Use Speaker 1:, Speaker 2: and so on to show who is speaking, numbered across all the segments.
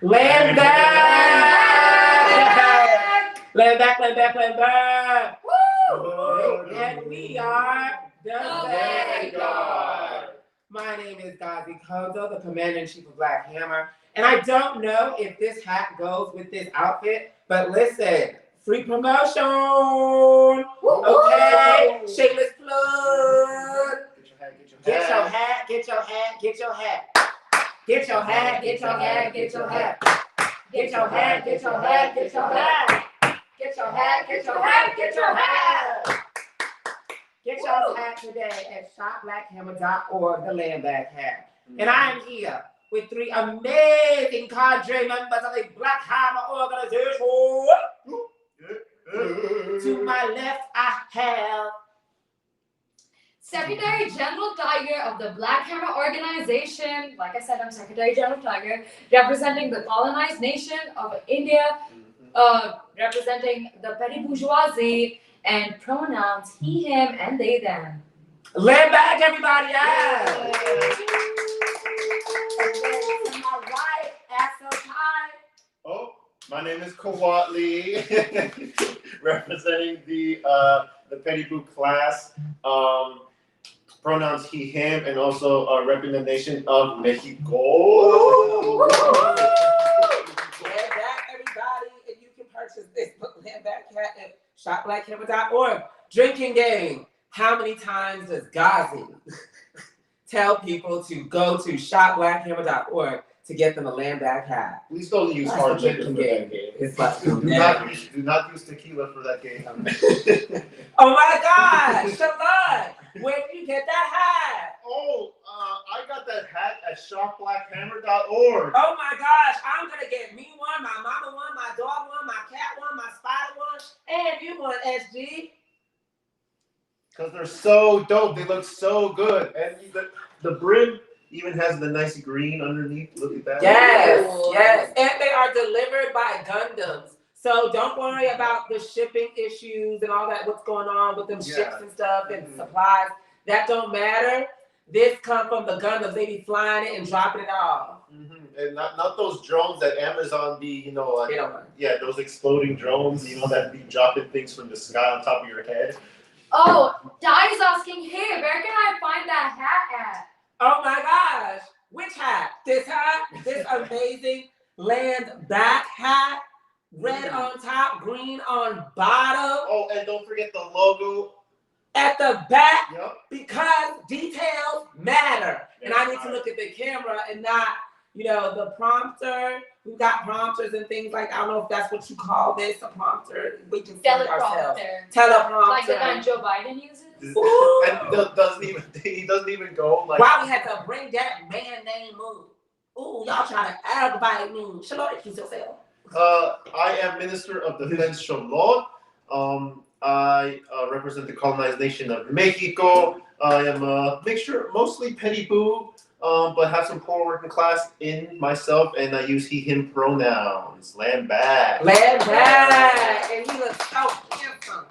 Speaker 1: Land back! Land back, land back, land back! Woo! And we are the Vanguard. My name is Gazi Kozo, the Commander-in-Chief of Black Hammer. And I don't know if this hat goes with this outfit, but listen, free promotion! Okay, shameless plug! Get your hat, get your hat, get your hat. Get your hat, get your hat, get your hat. Get your hat, get your hat, get your hat. Get your hat, get your hat, get your hat. Get your hat today at shopblackhammer.org, the land back hat. And I am here with three amazing cadre members of the Black Hammer organization. To my left, I have
Speaker 2: Secretary General Tiger of the Black Hammer Organization. Like I said, I'm Secretary General Tiger, representing the colonized nation of India, representing the petty bourgeoisie, and pronouns he, him, and they, them.
Speaker 1: Land back, everybody! Yeah. And then to my right, Axel Kai.
Speaker 3: Oh, my name is Kawat Lee, representing the petty boot class. Pronouns he, him, and also a representation of Mexico.
Speaker 1: Land back, everybody, and you can purchase this book, Land Back Hat, at shopblackhammer.org. Drinking game. How many times does Gazi tell people to go to shopblackhammer.org to get them a Land Back Hat?
Speaker 3: Please don't use
Speaker 1: That's
Speaker 3: hard
Speaker 1: the
Speaker 3: liquor for
Speaker 1: drinking
Speaker 3: that game.
Speaker 1: It's like,
Speaker 3: Do not use tequila for that game.
Speaker 1: oh my God, Shalon, where did you get that hat?
Speaker 3: Oh, I got that hat at shopblackhammer.org.
Speaker 1: Oh my gosh, I'm gonna get me one, my mama one, my dog one, my cat one, my spider one, and you one, SG.
Speaker 3: Because they're so dope. They look so good. And the brim even has the nice green underneath. Look at that.
Speaker 1: Yes, yes. And they are delivered by Gundams. So don't worry about the shipping issues and all that, what's going on with them ships and stuff and supplies. That don't matter. This come from the Gundams. They be flying it and dropping it off.
Speaker 3: And not those drones that Amazon be, you know, like, yeah, those exploding drones, you know, that be dropping things from the sky on top of your head.
Speaker 2: Oh, Dai's asking, hey, where can I find that hat at?
Speaker 1: Oh my gosh. Which hat? This hat? This amazing land back hat? Red on top, green on bottom.
Speaker 3: Oh, and don't forget the logo
Speaker 1: at the back,
Speaker 3: because
Speaker 1: details matter. And I need to look at the camera and not, you know, the prompter. We've got prompters and things like, I don't know if that's what you call this, a prompter. We can see ourselves. Teleprompter.
Speaker 2: Like the kind Joe Biden uses?
Speaker 3: Ooh. And he doesn't even go like.
Speaker 1: Why we had to bring that man name up? Ooh, y'all trying to aggravate me. Shalom, excuse yourself.
Speaker 3: I am Minister of Defense Shalom. I represent the colonized nation of Mexico. I am a mixture, mostly petty boo, but have some poor working class in myself, and I use he, him pronouns. Land back.
Speaker 1: Land back. And he looks so handsome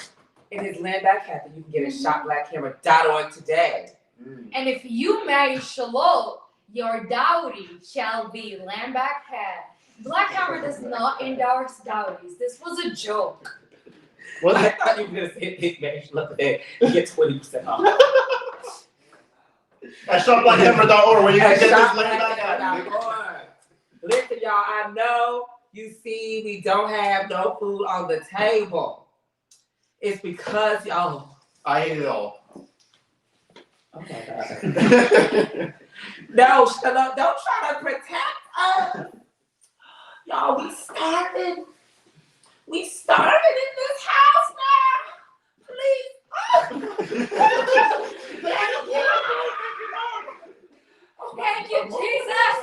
Speaker 1: in his land back hat that you can get at shopblackhammer.org today.
Speaker 2: And if you marry Shalom, your dowry shall be land back hat. Black Hammer does not endorse dowries. This was a joke.
Speaker 1: Well, I thought you were going to say hit marriage. Look at that. You get 20% off.
Speaker 3: At shopblackhammer.org where you can get this land back hat.
Speaker 1: Listen, y'all, I know you see we don't have no food on the table. It's because y'all.
Speaker 3: I ate it all.
Speaker 1: Oh my God. No, don't try to protect us. Y'all, we starving. We starving in this house now. Please. Thank you, Jesus.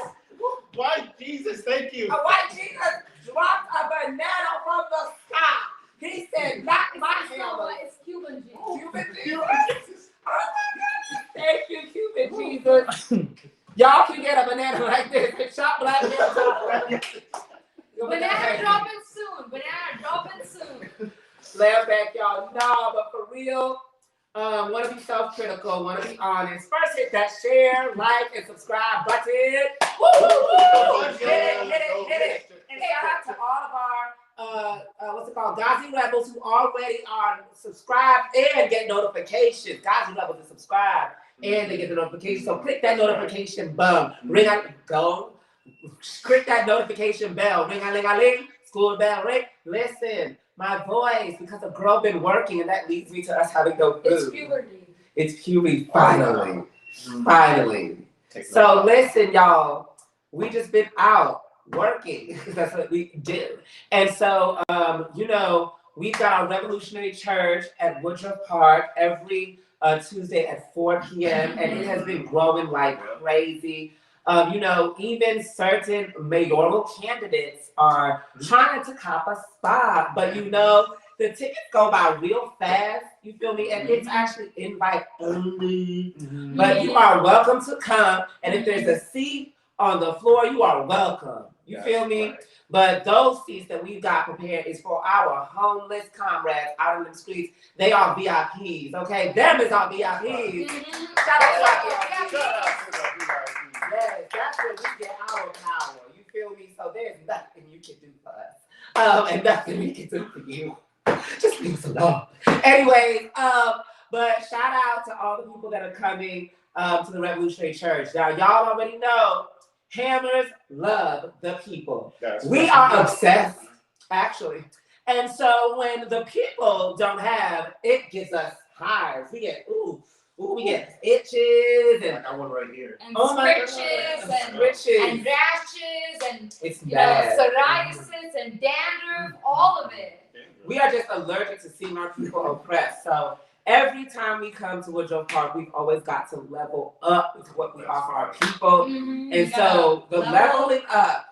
Speaker 3: White Jesus, thank you.
Speaker 1: A white Jesus dropped a banana from the sky. He said, not my hammer.
Speaker 2: It's Cuban Jesus.
Speaker 1: Cuban Jesus. Oh my goodness. Thank you, Cuban Jesus. Y'all can get a banana like this at shopblackhammer.org.
Speaker 2: Banana dropping soon. Banana dropping soon.
Speaker 1: Laugh back, y'all. No, but for real, want to be self-critical, want to be honest. First, hit that share, like, and subscribe button. Hit it. And shout out to all of our Gazi Rebels who already are subscribed and get notifications. Gazi Rebels are subscribed and they get the notification. So click that notification bell. Click that notification bell. Ring-a-ling-a-ling. School bell ring. Listen, my voice, because a girl been working and that leads me to us having no food.
Speaker 2: It's puberty.
Speaker 1: It's puberty, finally. Finally. So listen, y'all, we just been out working because that's what we do. And so, we've got our Revolutionary Church at Woodruff Park every Tuesday at 4 p.m. and it has been growing like crazy. Even certain mayoral candidates are trying to cop a spot, but the tickets go by real fast, you feel me? And it's actually invite only. But you are welcome to come. And if there's a seat on the floor, you are welcome. You feel me? Right. But those seats that we've got prepared is for our homeless comrades out in the streets. They are VIPs, okay? Them is our VIPs. Shout out to our VIPs. Yes, that's where we get our power. You feel me? So there's nothing you can do for us. And nothing we can do for you. Just leave us alone. Anyways, but shout out to all the people that are coming to the Revolutionary Church. Now, y'all already know Hammers love the people. We are obsessed, actually. And so when the people don't have, it gives us highs. We get, we get itches and
Speaker 3: I got one right here.
Speaker 2: And scritches and rashes and
Speaker 1: it's bad.
Speaker 2: Psoriasis and dandruff, all of it.
Speaker 1: We are just allergic to seeing our people oppressed. So every time we come to Woodruff Park, we've always got to level up with what we offer our people. And so the leveling up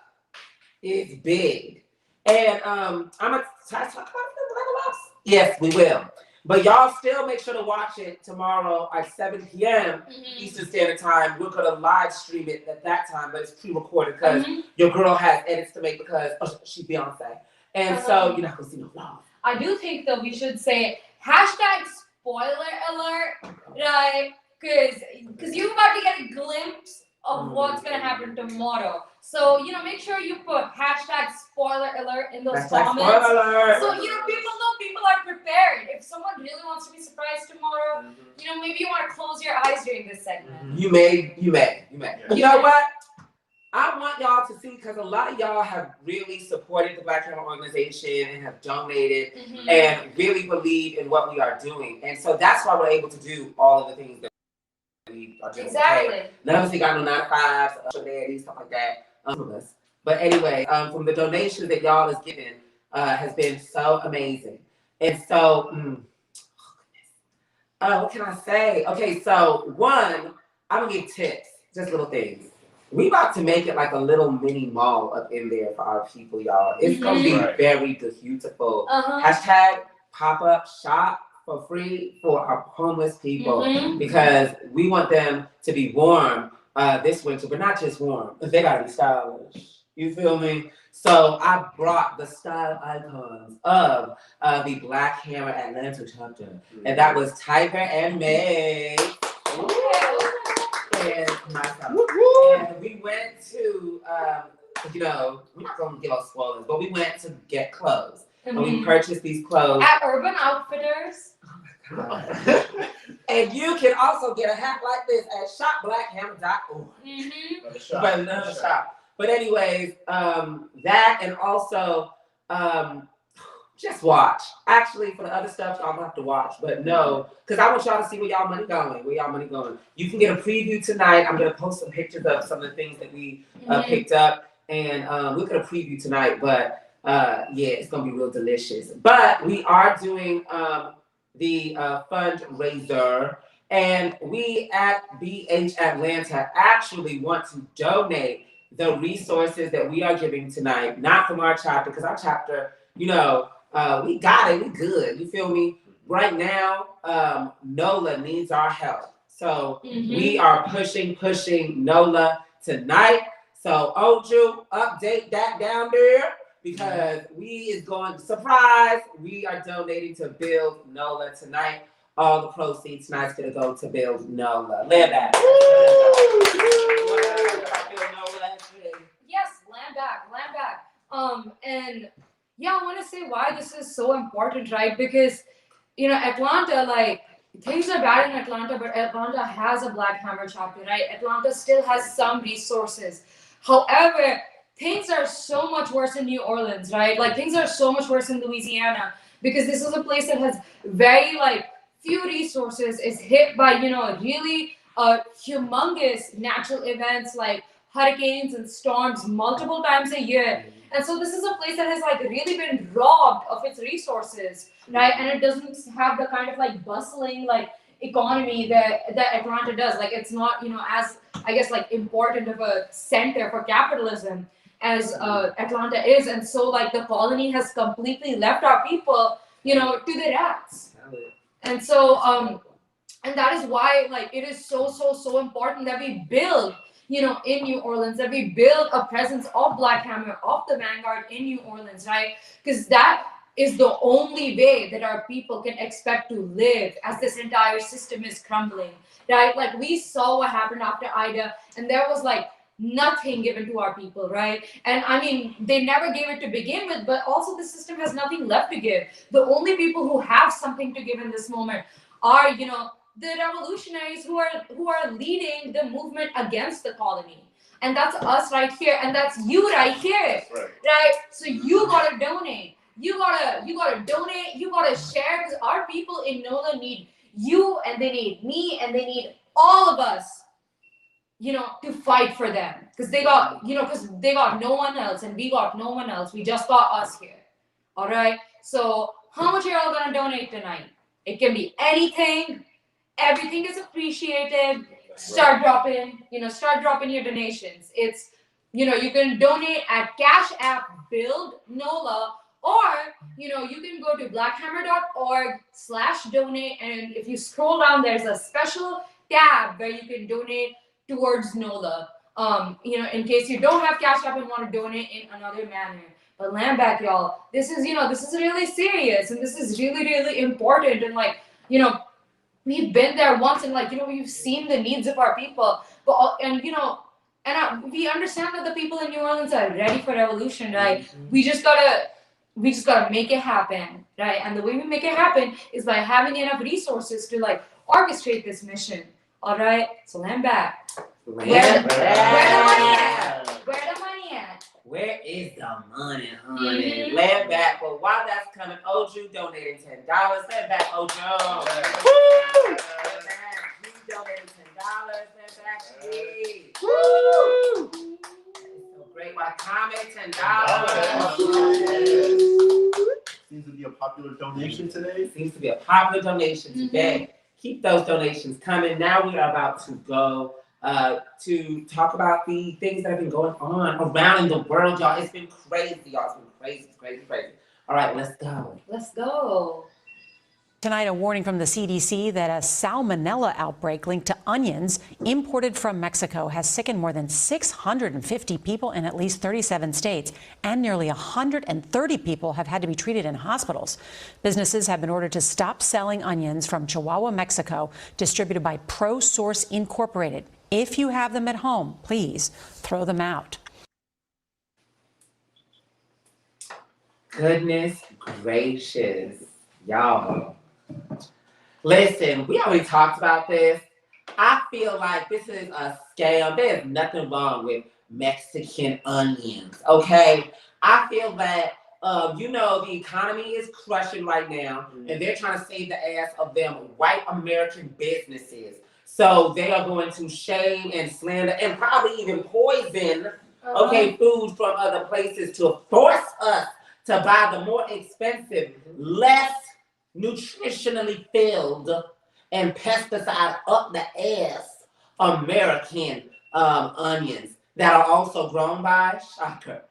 Speaker 1: is big. And I'm gonna talk about the level ups. Yes, we will. But y'all still make sure to watch it tomorrow at 7 p.m. Eastern Standard Time. We're going to live stream it at that time, but it's pre-recorded because your girl has edits to make because she's Beyonce. And so you're not going to see no vlog.
Speaker 2: I do think, though, we should say #spoiler alert, right? Because you're about to get a glimpse of what's going to happen tomorrow. So, make sure you put #spoiler alert in those comments. So, people are prepared. If someone really wants to be surprised tomorrow, maybe you want to close your eyes during this segment.
Speaker 1: You may.
Speaker 3: Yeah.
Speaker 1: You know what? I want y'all to see, because a lot of y'all have really supported the Black Hammer organization and have donated and really believe in what we are doing. And so that's why we're able to do all of the things that we are doing.
Speaker 2: Exactly.
Speaker 1: None of us got no 9-to-5s, daddies, stuff like that. But anyway, from the donations that y'all has given has been so amazing. And so, what can I say? Okay, so one, I'm gonna give tips, just little things. We about to make it like a little mini mall up in there for our people, y'all. It's gonna be very beautiful. #pop-up shop for free for our homeless people because we want them to be warm this winter, but not just warm. They gotta be stylish. You feel me? So I brought the style icons of the Black Hammer Atlanta chapter, and that was Tiger and May. And myself. And we went to, we're not going to give out spoilers, but we went to get clothes. And we purchased these clothes.
Speaker 2: At Urban Outfitters.
Speaker 1: Oh my God. And you can also get a hat like this at shopblackhammer.org. But another shop. But anyways, that and also, just watch. Actually, for the other stuff, y'all don't have to watch. But no, because I want y'all to see where y'all money going. You can get a preview tonight. I'm going to post some pictures of some of the things that we picked up. And we're going to preview tonight. But it's going to be real delicious. But we are doing the fundraiser. And we at BH Atlanta actually want to donate the resources that we are giving tonight. Not from our chapter, because our chapter, we got it. We good. You feel me? Right now, NOLA needs our help. So we are pushing NOLA tonight. So Oju, update that down there because we is going, surprise, we are donating to build NOLA tonight. All the proceeds tonight's going to go to build NOLA. Land that.
Speaker 2: And yeah, I want to say why this is so important, right? Because, you know, Atlanta, like, things are bad in Atlanta, but Atlanta has a Black Hammer chapter, right? Atlanta still has some resources. However, things are so much worse in New Orleans, right? Like, things are so much worse in Louisiana because this is a place that has very, like, few resources, is hit by, you know, really humongous natural events like hurricanes and storms multiple times a year. And so this is a place that has like really been robbed of its resources, right? And it doesn't have the kind of like bustling like economy that Atlanta does. Like, it's not, you know, as, I guess, like important of a center for capitalism as Atlanta is. And so like the colony has completely left our people, you know, to the rats. And so and that is why like it is so important that we build, you know, in New Orleans, that we build a presence of Black Hammer, of the Vanguard in New Orleans, right? Because that is the only way that our people can expect to live as this entire system is crumbling, right? Like, we saw what happened after Ida, and there was like nothing given to our people, right? And I mean, they never gave it to begin with, but also the system has nothing left to give. The only people who have something to give in this moment are, you know, the revolutionaries who are leading the movement against the colony. And that's us right here, and that's you right here. Right? So you gotta donate. You gotta donate, you gotta share, because our people in NOLA need you, and they need me, and they need all of us, you know, to fight for them. Because they got no one else, and we got no one else. We just got us here. All right? So how much are y'all gonna donate tonight? It can be anything. Everything is appreciated. Start dropping your donations. It's, you know, you can donate at Cash App Build NOLA, or, you know, you can go to blackhammer.org/donate, and if you scroll down, there's a special tab where you can donate towards NOLA. You know, in case you don't have Cash App and want to donate in another manner. But land back, y'all. This is really serious, and this is really important, and like, you know, we've been there once, and like, you know, we've seen the needs of our people, but we understand that the people in New Orleans are ready for revolution, right? We just gotta make it happen, right? And the way we make it happen is by having enough resources to like orchestrate this mission. All right, so land back. Where the money at? Where the money at?
Speaker 4: Where is the money, honey? Land back. But while that's coming, Oju donated $10. Land back, Oju. Woo! Land back. You donated $10. Land back, please. Woo! So great. Why comment $10?
Speaker 3: Seems to be a popular donation today.
Speaker 4: Seems to be a popular donation today. Keep those donations coming. Now we are about to go to talk about the things that have been going on around in the world, y'all. It's been crazy, y'all. It's been crazy. All right, let's go.
Speaker 2: Let's go.
Speaker 5: Tonight, a warning from the CDC that a salmonella outbreak linked to onions imported from Mexico has sickened more than 650 people in at least 37 states, and nearly 130 people have had to be treated in hospitals. Businesses have been ordered to stop selling onions from Chihuahua, Mexico, distributed by ProSource Incorporated. If you have them at home, please throw them out.
Speaker 4: Goodness gracious, y'all. Listen, we already talked about this. I feel like this is a scam. There's nothing wrong with Mexican onions, okay? I feel that, you know, the economy is crushing right now, and they're trying to save the ass of them white American businesses. So they are going to shame and slander and probably even poison, okay, food from other places to force us to buy the more expensive, less nutritionally filled and pesticide up the ass American onions that are also grown by, shocker,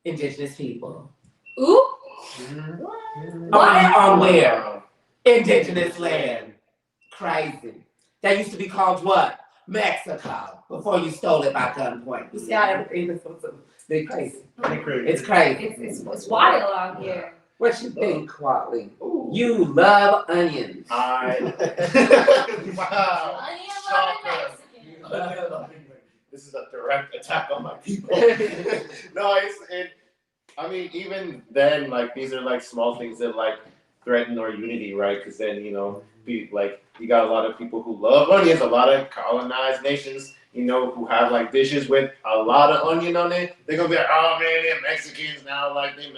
Speaker 4: indigenous people.
Speaker 2: Ooh.
Speaker 4: On where? Indigenous land. Crazy. That used to be called what? Mexico. Before you stole it by gunpoint. You see how everything is crazy. It's crazy.
Speaker 2: It's wild out here.
Speaker 4: What you think, Quatley? You love onions.
Speaker 3: Wow.
Speaker 2: Onion
Speaker 3: This is a direct attack on my people. No, I mean, even then, like these are like small things that like threaten our unity, right? Because then you got a lot of people who love onions, a lot of colonized nations, who have like dishes with a lot of onion on it. They're gonna be like, oh man, they're Mexicans now, like they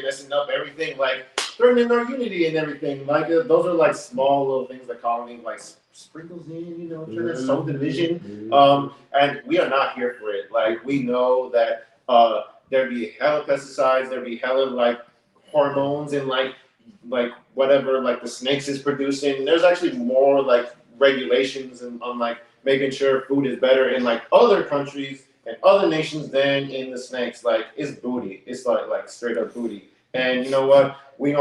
Speaker 3: messing up everything, like threatening our unity and everything. Like those are like small little things that colony like sprinkles in, trying to sow division. And we are not here for it. Like we know that there'd be hella pesticides, there'd be hella like hormones and like whatever like the snakes is producing. There's actually more like regulations and on like making sure food is better in like other countries and other nations than in the snakes. Like it's booty. It's like straight up booty. And you know what? We're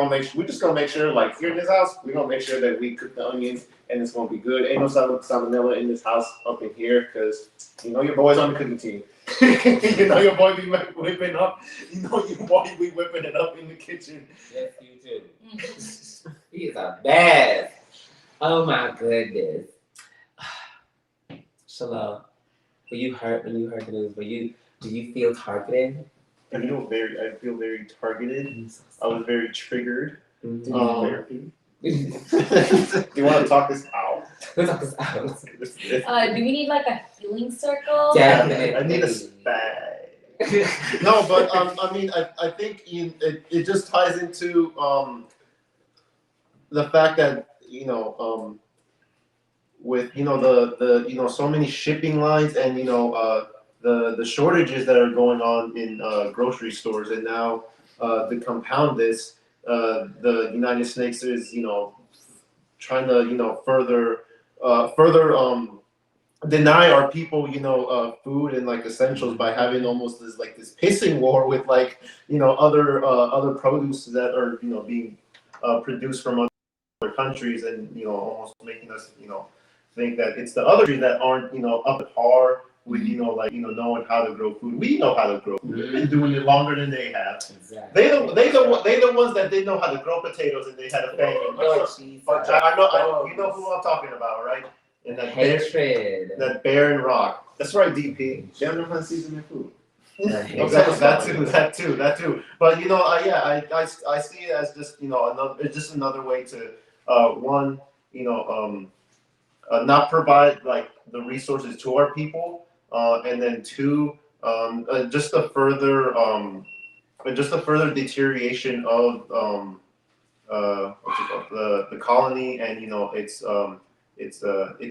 Speaker 3: just gonna make sure, like here in this house, we're gonna make sure that we cook the onions and it's gonna be good. Ain't no salmonella in this house up in here, because your boy's on the cooking team. Your boy be whipping up. Your boy be whipping it up in the kitchen.
Speaker 4: Yes, you too. He is a bad. Oh my goodness. Shalom. Were you hurt when you heard the news? Do you feel targeted?
Speaker 3: I feel very targeted. I was very triggered.
Speaker 2: Mm-hmm.
Speaker 3: Do you want to talk this out?
Speaker 4: Talk this out.
Speaker 2: Do we need like a healing circle?
Speaker 4: Definitely.
Speaker 3: I need a spag. No, but I mean, I think it just ties into the fact that with the so many shipping lines and the shortages that are going on in grocery stores, and now to compound this, the United States is trying to further deny our people food and like essentials by having almost this pissing war with other produce that are being produced from other countries, and almost making us think that it's the other countries that aren't up to par with knowing how to grow food. We know how to grow food. We've been doing it longer than they have.
Speaker 4: Exactly.
Speaker 3: They the ones that didn't know how to grow potatoes, and they had a famine. But I know you know who I'm talking about, right? And that
Speaker 4: hatred.
Speaker 3: That barren rock. That's right, DP. They don't know how to season their food. That too. But I see it as just another way to one not provide like the resources to our people, and then two, just a further deterioration of the colony and its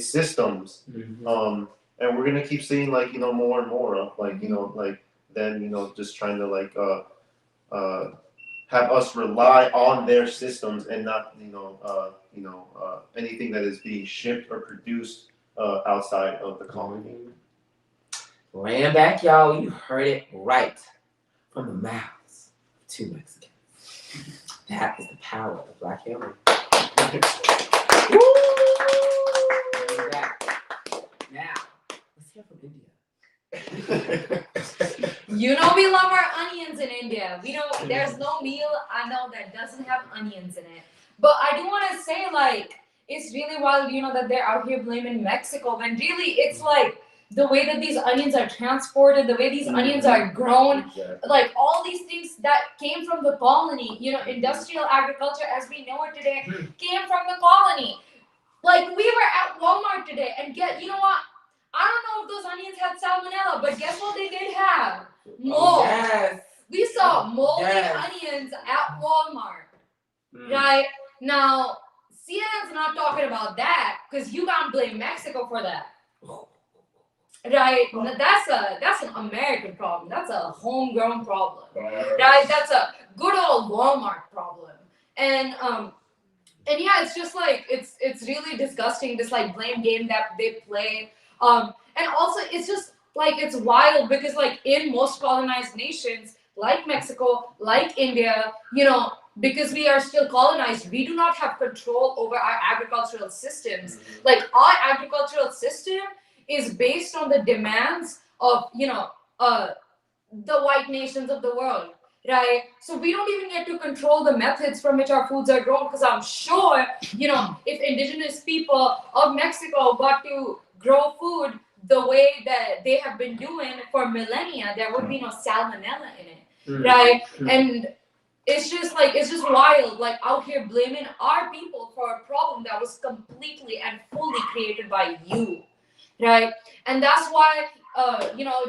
Speaker 3: systems.
Speaker 4: Mm-hmm.
Speaker 3: And we're gonna keep seeing more and more of them just trying to have us rely on their systems and not anything that is being shipped or produced outside of the colony.
Speaker 4: Ran back, y'all. You heard it right from the mouths of two Mexicans. That is the power of Black Hammer. Woo! Ran back. Now, let's hear from India.
Speaker 2: We love our onions in India. There's no meal I know that doesn't have onions in it. But I do want to say, it's really wild, that they're out here blaming Mexico, when really it's the way that these onions are transported, the way these onions are grown, all these things that came from the colony, industrial agriculture as we know it today came from the colony. We were at Walmart today and you know what? I don't know if those onions had salmonella, but guess what they did have? Mold.
Speaker 4: Yes.
Speaker 2: We saw moldy onions at Walmart. Right? Now, CNN's not talking about that because you can't blame Mexico for that. Right? That's an American problem. That's a homegrown problem. Right? That's a good old Walmart problem. And yeah, it's just it's really disgusting, this blame game that they play. And also it's just it's wild because in most colonized nations like Mexico, like India, because we are still colonized, we do not have control over our agricultural systems. Our agricultural system is based on the demands of the white nations of the world, right? So we don't even get to control the methods from which our foods are grown, because I'm sure if indigenous people of Mexico got to grow food the way that they have been doing for millennia, there would be no salmonella in it. right? And it's just wild, like out here blaming our people for a problem that was completely and fully created by you, right? And that's why,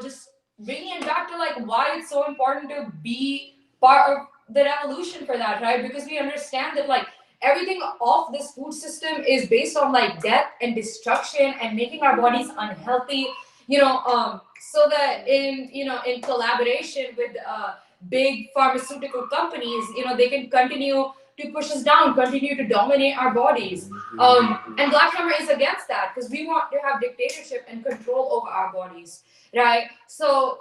Speaker 2: just bringing it back to like why it's so important to be part of the revolution for that, right? Because we understand that like everything of this food system is based on like death and destruction and making our bodies unhealthy, so that in collaboration with big pharmaceutical companies, they can continue to push us down, continue to dominate our bodies. And Black Hammer is against that because we want to have dictatorship and control over our bodies, right? So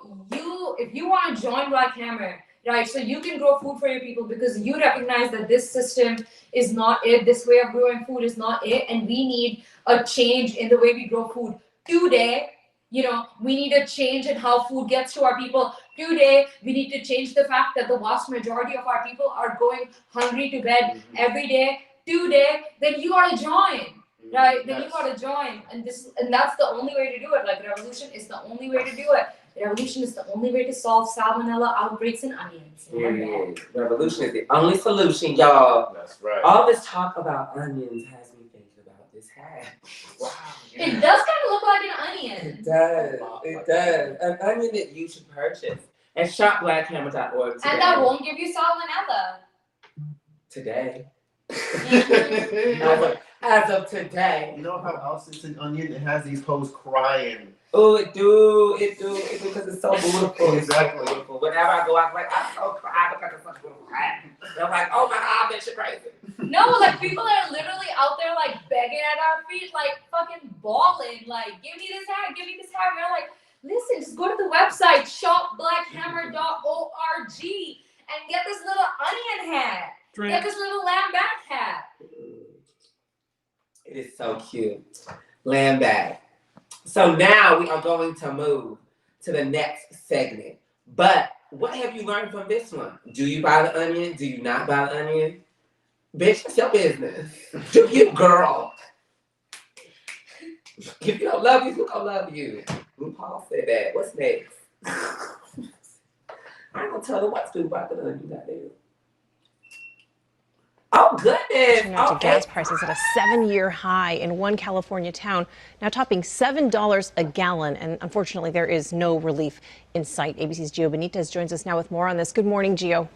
Speaker 2: if you want to join Black Hammer, right, so you can grow food for your people because you recognize that this system is not it, this way of growing food is not it, and we need a change in the way we grow food today. We need a change in how food gets to our people today. We need to change the fact that the vast majority of our people are going hungry to bed every day today. Then you gotta join, right? Then you gotta join, and that's the only way to do it. Like revolution is the only way to do it. Revolution is the only way to solve salmonella outbreaks in onions.
Speaker 4: Revolution is the only solution, y'all.
Speaker 3: That's right.
Speaker 4: All this talk about onions has me thinking about this hat. Wow.
Speaker 2: It does kind of look like an onion.
Speaker 4: It does. It does. An onion that you should purchase at shopblackhammer.org today.
Speaker 2: And that won't give you salmonella.
Speaker 4: Today.
Speaker 2: Mm-hmm.
Speaker 4: As of today.
Speaker 3: You know how else it's an onion? It has these hoes crying.
Speaker 4: Oh, it do, because it's so beautiful.
Speaker 3: Exactly.
Speaker 4: It's so beautiful. Whenever I go out, I'm like, I'm so cry because it's such beautiful hat. I'm like, oh my God, bitch, you're crazy.
Speaker 2: No, like people are literally out there like begging at our feet, like fucking bawling, like give me this hat, give me this hat. We're like, listen, just go to the website shopblackhammer.org and get this little onion hat. Get this little lamb back hat.
Speaker 4: It is so cute. Lamb back. So now we are going to move to the next segment. But what have you learned from this one? Do you buy the onion? Do you not buy the onion? Bitch, it's your business. Do you, girl? If you don't love you, who gonna love you? RuPaul said that. What's next? I ain't gonna tell them what to do about the onion out there. Oh, goodness.
Speaker 6: Turning out to gas prices at a 7-year high in one California town, now topping $7 a gallon. And unfortunately, there is no relief in sight. ABC's Gio Benitez joins us now with more on this. Good morning, Gio.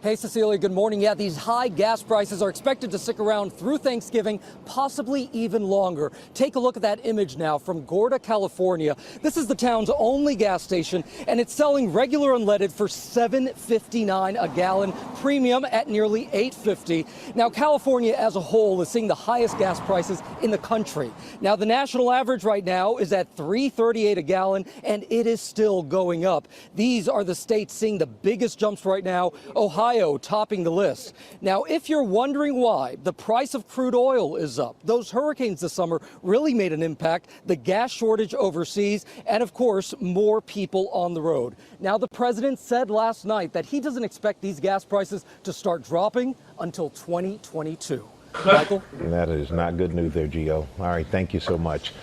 Speaker 7: Hey, Cecilia, good morning. Yeah, these high gas prices are expected to stick around through Thanksgiving, possibly even longer. Take a look at that image now from Gorda, California. This is the town's only gas station, and it's selling regular unleaded for $7.59 a gallon, premium at nearly $8.50. Now, California as a whole is seeing the highest gas prices in the country. Now, the national average right now is at $3.38 a gallon, and it is still going up. These are the states seeing the biggest jumps right now. Ohio topping the list. Now, if you're wondering why, the price of crude oil is up. Those hurricanes this summer really made an impact, the gas shortage overseas, and of course, more people on the road. Now, the president said last night that he doesn't expect these gas prices to start dropping until 2022. Michael?
Speaker 8: That is not good news there, Gio. All right, thank you so much.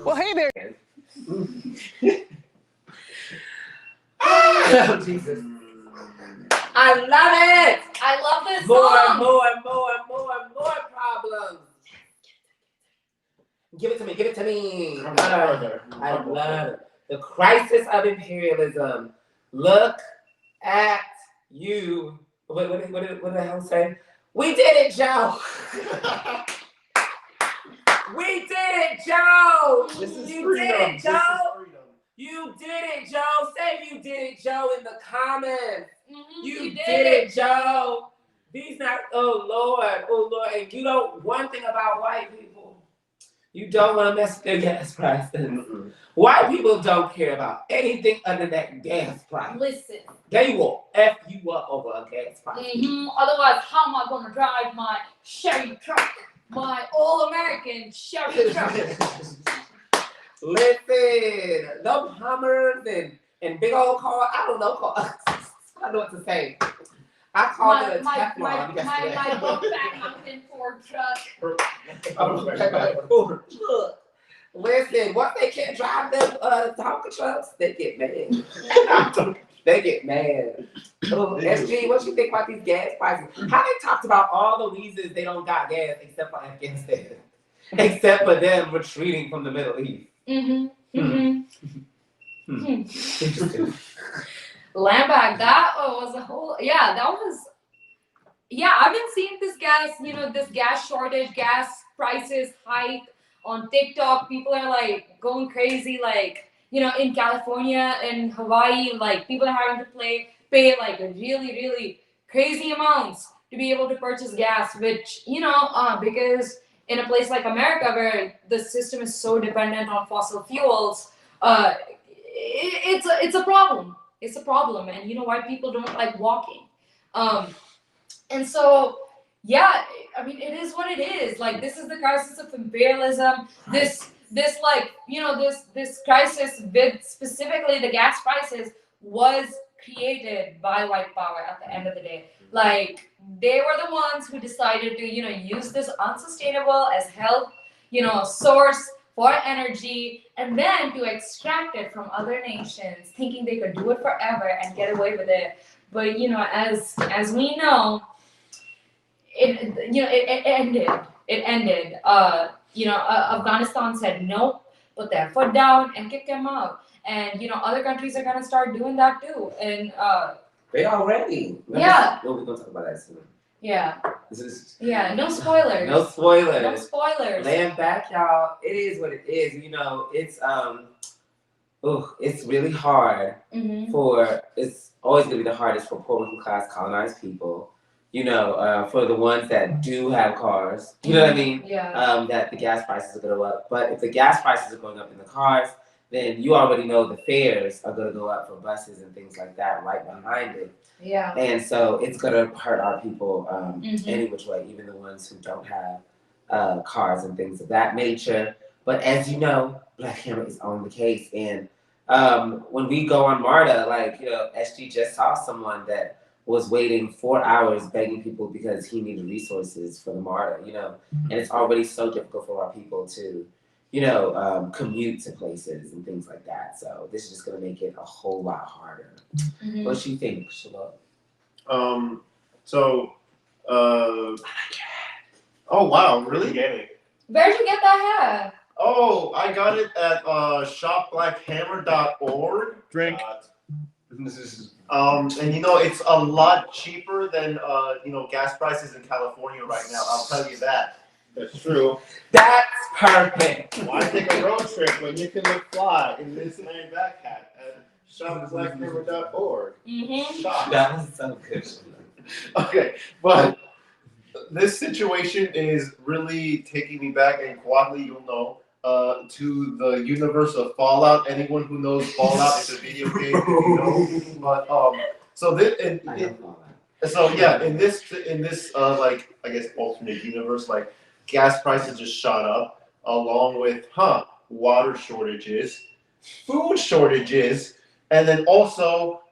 Speaker 7: Well, hey there.
Speaker 4: Oh, Jesus. I love it.
Speaker 2: I love this
Speaker 4: More problems. Give it to me. I love it. The crisis of imperialism. Look at you. What did the hell say? We did it, Joe. We did it, Joe.
Speaker 3: This is
Speaker 4: you
Speaker 3: freedom.
Speaker 4: did it, Joe.
Speaker 3: This is freedom.
Speaker 4: You did it, Joe. Say you did it, Joe, in the comments.
Speaker 2: Mm-hmm,
Speaker 4: You did it, Joe. These not, oh Lord. And you don't, one thing about white people, you don't want to mess with their gas prices.
Speaker 3: Mm-mm.
Speaker 4: White people don't care about anything other than gas price.
Speaker 2: Listen.
Speaker 4: They will F you up over a gas price.
Speaker 2: Otherwise, how am I going to drive my Chevy truck? My all-American Chevy truck.
Speaker 4: Listen, no Hummers and big old cars. I don't know cars. I know what to say. I called it a Teflon yesterday.
Speaker 2: My Brokeback Mountain Ford truck.
Speaker 4: Listen, once they can't drive them Tonka trucks, they get mad. They get mad. Oh, SG, what you think about these gas prices? How they talked about all the reasons they don't got gas except for Afghanistan, except for them retreating from the Middle East. Interesting.
Speaker 2: Landback, that was a whole, I've been seeing this gas shortage, gas prices hike on TikTok. People are like going crazy, like, in California and Hawaii, like people are having to pay like really, really crazy amounts to be able to purchase gas, which, because in a place like America where the system is so dependent on fossil fuels, it's a problem. It's a problem, and why people don't like walking. And so, I mean, it is what it is. Like, this is the crisis of imperialism. This crisis with specifically the gas prices was created by white power at the end of the day. Like, they were the ones who decided to, use this unsustainable as health, source for energy, and then to extract it from other nations, thinking they could do it forever and get away with it. But as we know, it ended. It ended. Afghanistan said no, put their foot down and kicked them out. And other countries are gonna start doing that too. And
Speaker 4: they already.
Speaker 2: Yeah.
Speaker 4: We're gonna talk about that soon.
Speaker 2: Yeah.
Speaker 4: Yeah.
Speaker 2: No spoilers.
Speaker 4: No spoilers.
Speaker 2: No spoilers.
Speaker 4: Laying back, y'all. It is what it is. It's really hard it's always gonna be the hardest for poor working class colonized people. For the ones that do have cars, you know what I mean?
Speaker 2: Yeah.
Speaker 4: That the gas prices are gonna go up. But if the gas prices are going up in the cars, then you already know the fares are gonna go up for buses and things like that right behind it.
Speaker 2: Yeah.
Speaker 4: And so it's gonna hurt our people any which way, even the ones who don't have cars and things of that nature. But as you know, Black Hammer is on the case. And when we go on MARTA, SG just saw someone that was waiting 4 hours begging people because he needed resources for the MARTA, and it's already so difficult for our people to, commute to places and things like that. So this is just gonna make it a whole lot harder. What do you think, Shalot?
Speaker 3: Oh wow, really?
Speaker 2: Where'd you get that hat?
Speaker 3: Oh, I got it at shopblackhammer.org.
Speaker 9: Drink.
Speaker 3: And it's a lot cheaper than gas prices in California right now. I'll tell you that.
Speaker 9: That's true.
Speaker 4: That's perfect.
Speaker 9: Why take a road trip when you can look fly in this man back hat at shopblackhammer.org? Shop.
Speaker 4: That was so good.
Speaker 3: Okay, but this situation is really taking me back, and Kwadli, you'll know, to the universe of Fallout. Anyone who knows Fallout, it's a video game, But in this I guess alternate universe, like gas prices just shot up, along with water shortages, food shortages, and then also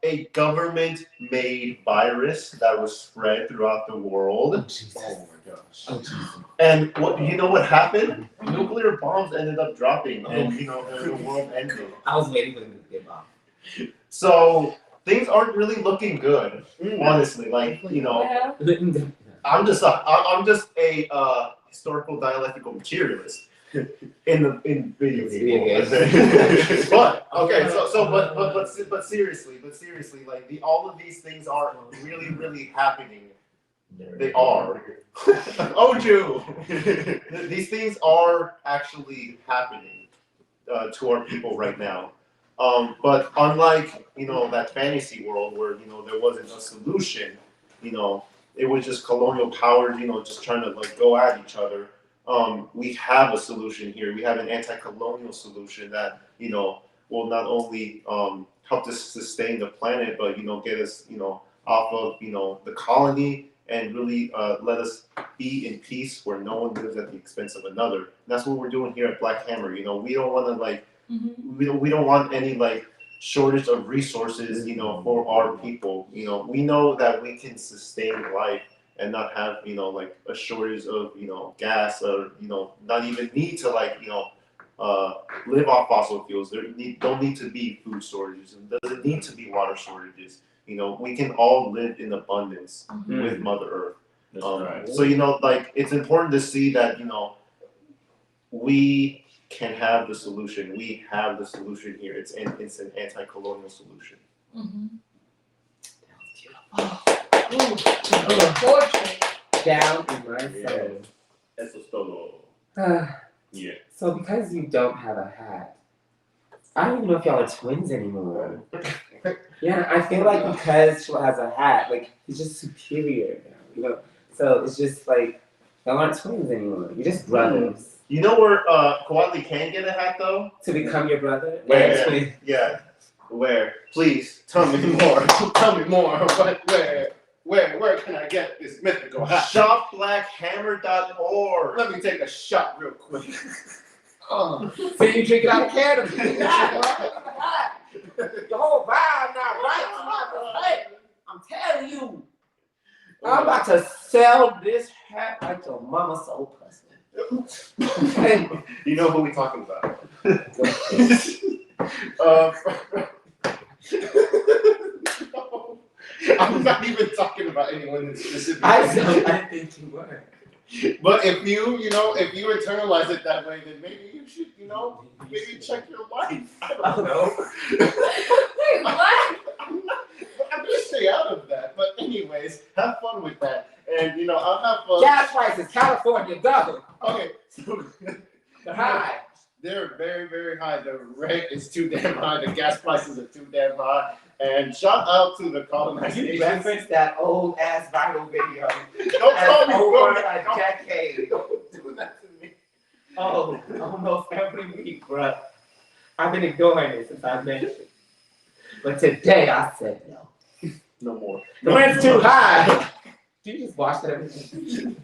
Speaker 3: a government-made virus that was spread throughout the world.
Speaker 9: Oh my gosh.
Speaker 3: And what happened? Nuclear bombs ended up dropping, and the world ended.
Speaker 4: I was waiting for them to get bomb.
Speaker 3: So things aren't really looking good, honestly. I'm just a historical dialectical materialist in video games. But seriously, all of these things are really, really happening. They are. Oh, Jew. These things are actually happening to our people right now. But unlike that fantasy world where there wasn't a solution, it was just colonial powers, just trying to go at each other. We have a solution here. We have an anti-colonial solution that will not only help to sustain the planet, but get us off of the colony and really let us be in peace where no one lives at the expense of another. And that's what we're doing here at Black Hammer. We don't want to we don't want any shortage of resources for our people. We know that we can sustain life and not have a shortage of gas, or not even need to live off fossil fuels. Don't need to be food shortages, and doesn't need to be water shortages. We can all live in abundance with Mother Earth.
Speaker 9: That's right.
Speaker 3: So like it's important to see that we can have the solution. We have the solution here. It's an anti-colonial solution.
Speaker 4: Down in my soul.
Speaker 9: Eso es todo. Yeah.
Speaker 4: So because you don't have a hat, I don't even know if y'all are twins anymore. Yeah, I feel like because she has a hat, like he's just superior now, So it's just like y'all aren't twins anymore. You're just brothers.
Speaker 3: You know where Coatli can get a hat though?
Speaker 4: To become your brother?
Speaker 3: Where? Yeah. Where? Please tell me more. Tell me more.
Speaker 9: Where can I get this mythical hat?
Speaker 3: ShopBlackHammer.org.
Speaker 9: Let me take a shot real quick.
Speaker 4: So you drink it out of candy. The whole vibe not right. Hey, I'm telling you. I'm about to sell this hat like your mama soul pussy.
Speaker 3: You know who we talking about?
Speaker 9: I'm not even talking about anyone in specific.
Speaker 4: I didn't think you were.
Speaker 9: But if you internalize it that way, then maybe you should, maybe check your life. I don't know.
Speaker 2: Wait, what?
Speaker 9: I'm gonna stay out of that. But anyways, have fun with that. And I'll have fun.
Speaker 4: Gas prices, California, go.
Speaker 9: Okay, so
Speaker 4: They're high.
Speaker 9: they're very, very high. The rent is too damn high. The gas prices are too damn high. And shout out to the colonized
Speaker 4: You
Speaker 9: nations.
Speaker 4: referenced that old ass viral video.
Speaker 9: Don't call me
Speaker 4: Over
Speaker 9: bro.
Speaker 4: a decade.
Speaker 9: Don't do that to me.
Speaker 4: Oh, almost every week, bro. I've been ignoring it since I mentioned it. But today I said no.
Speaker 3: No more.
Speaker 4: The rent's too high. Do you just watch that everything?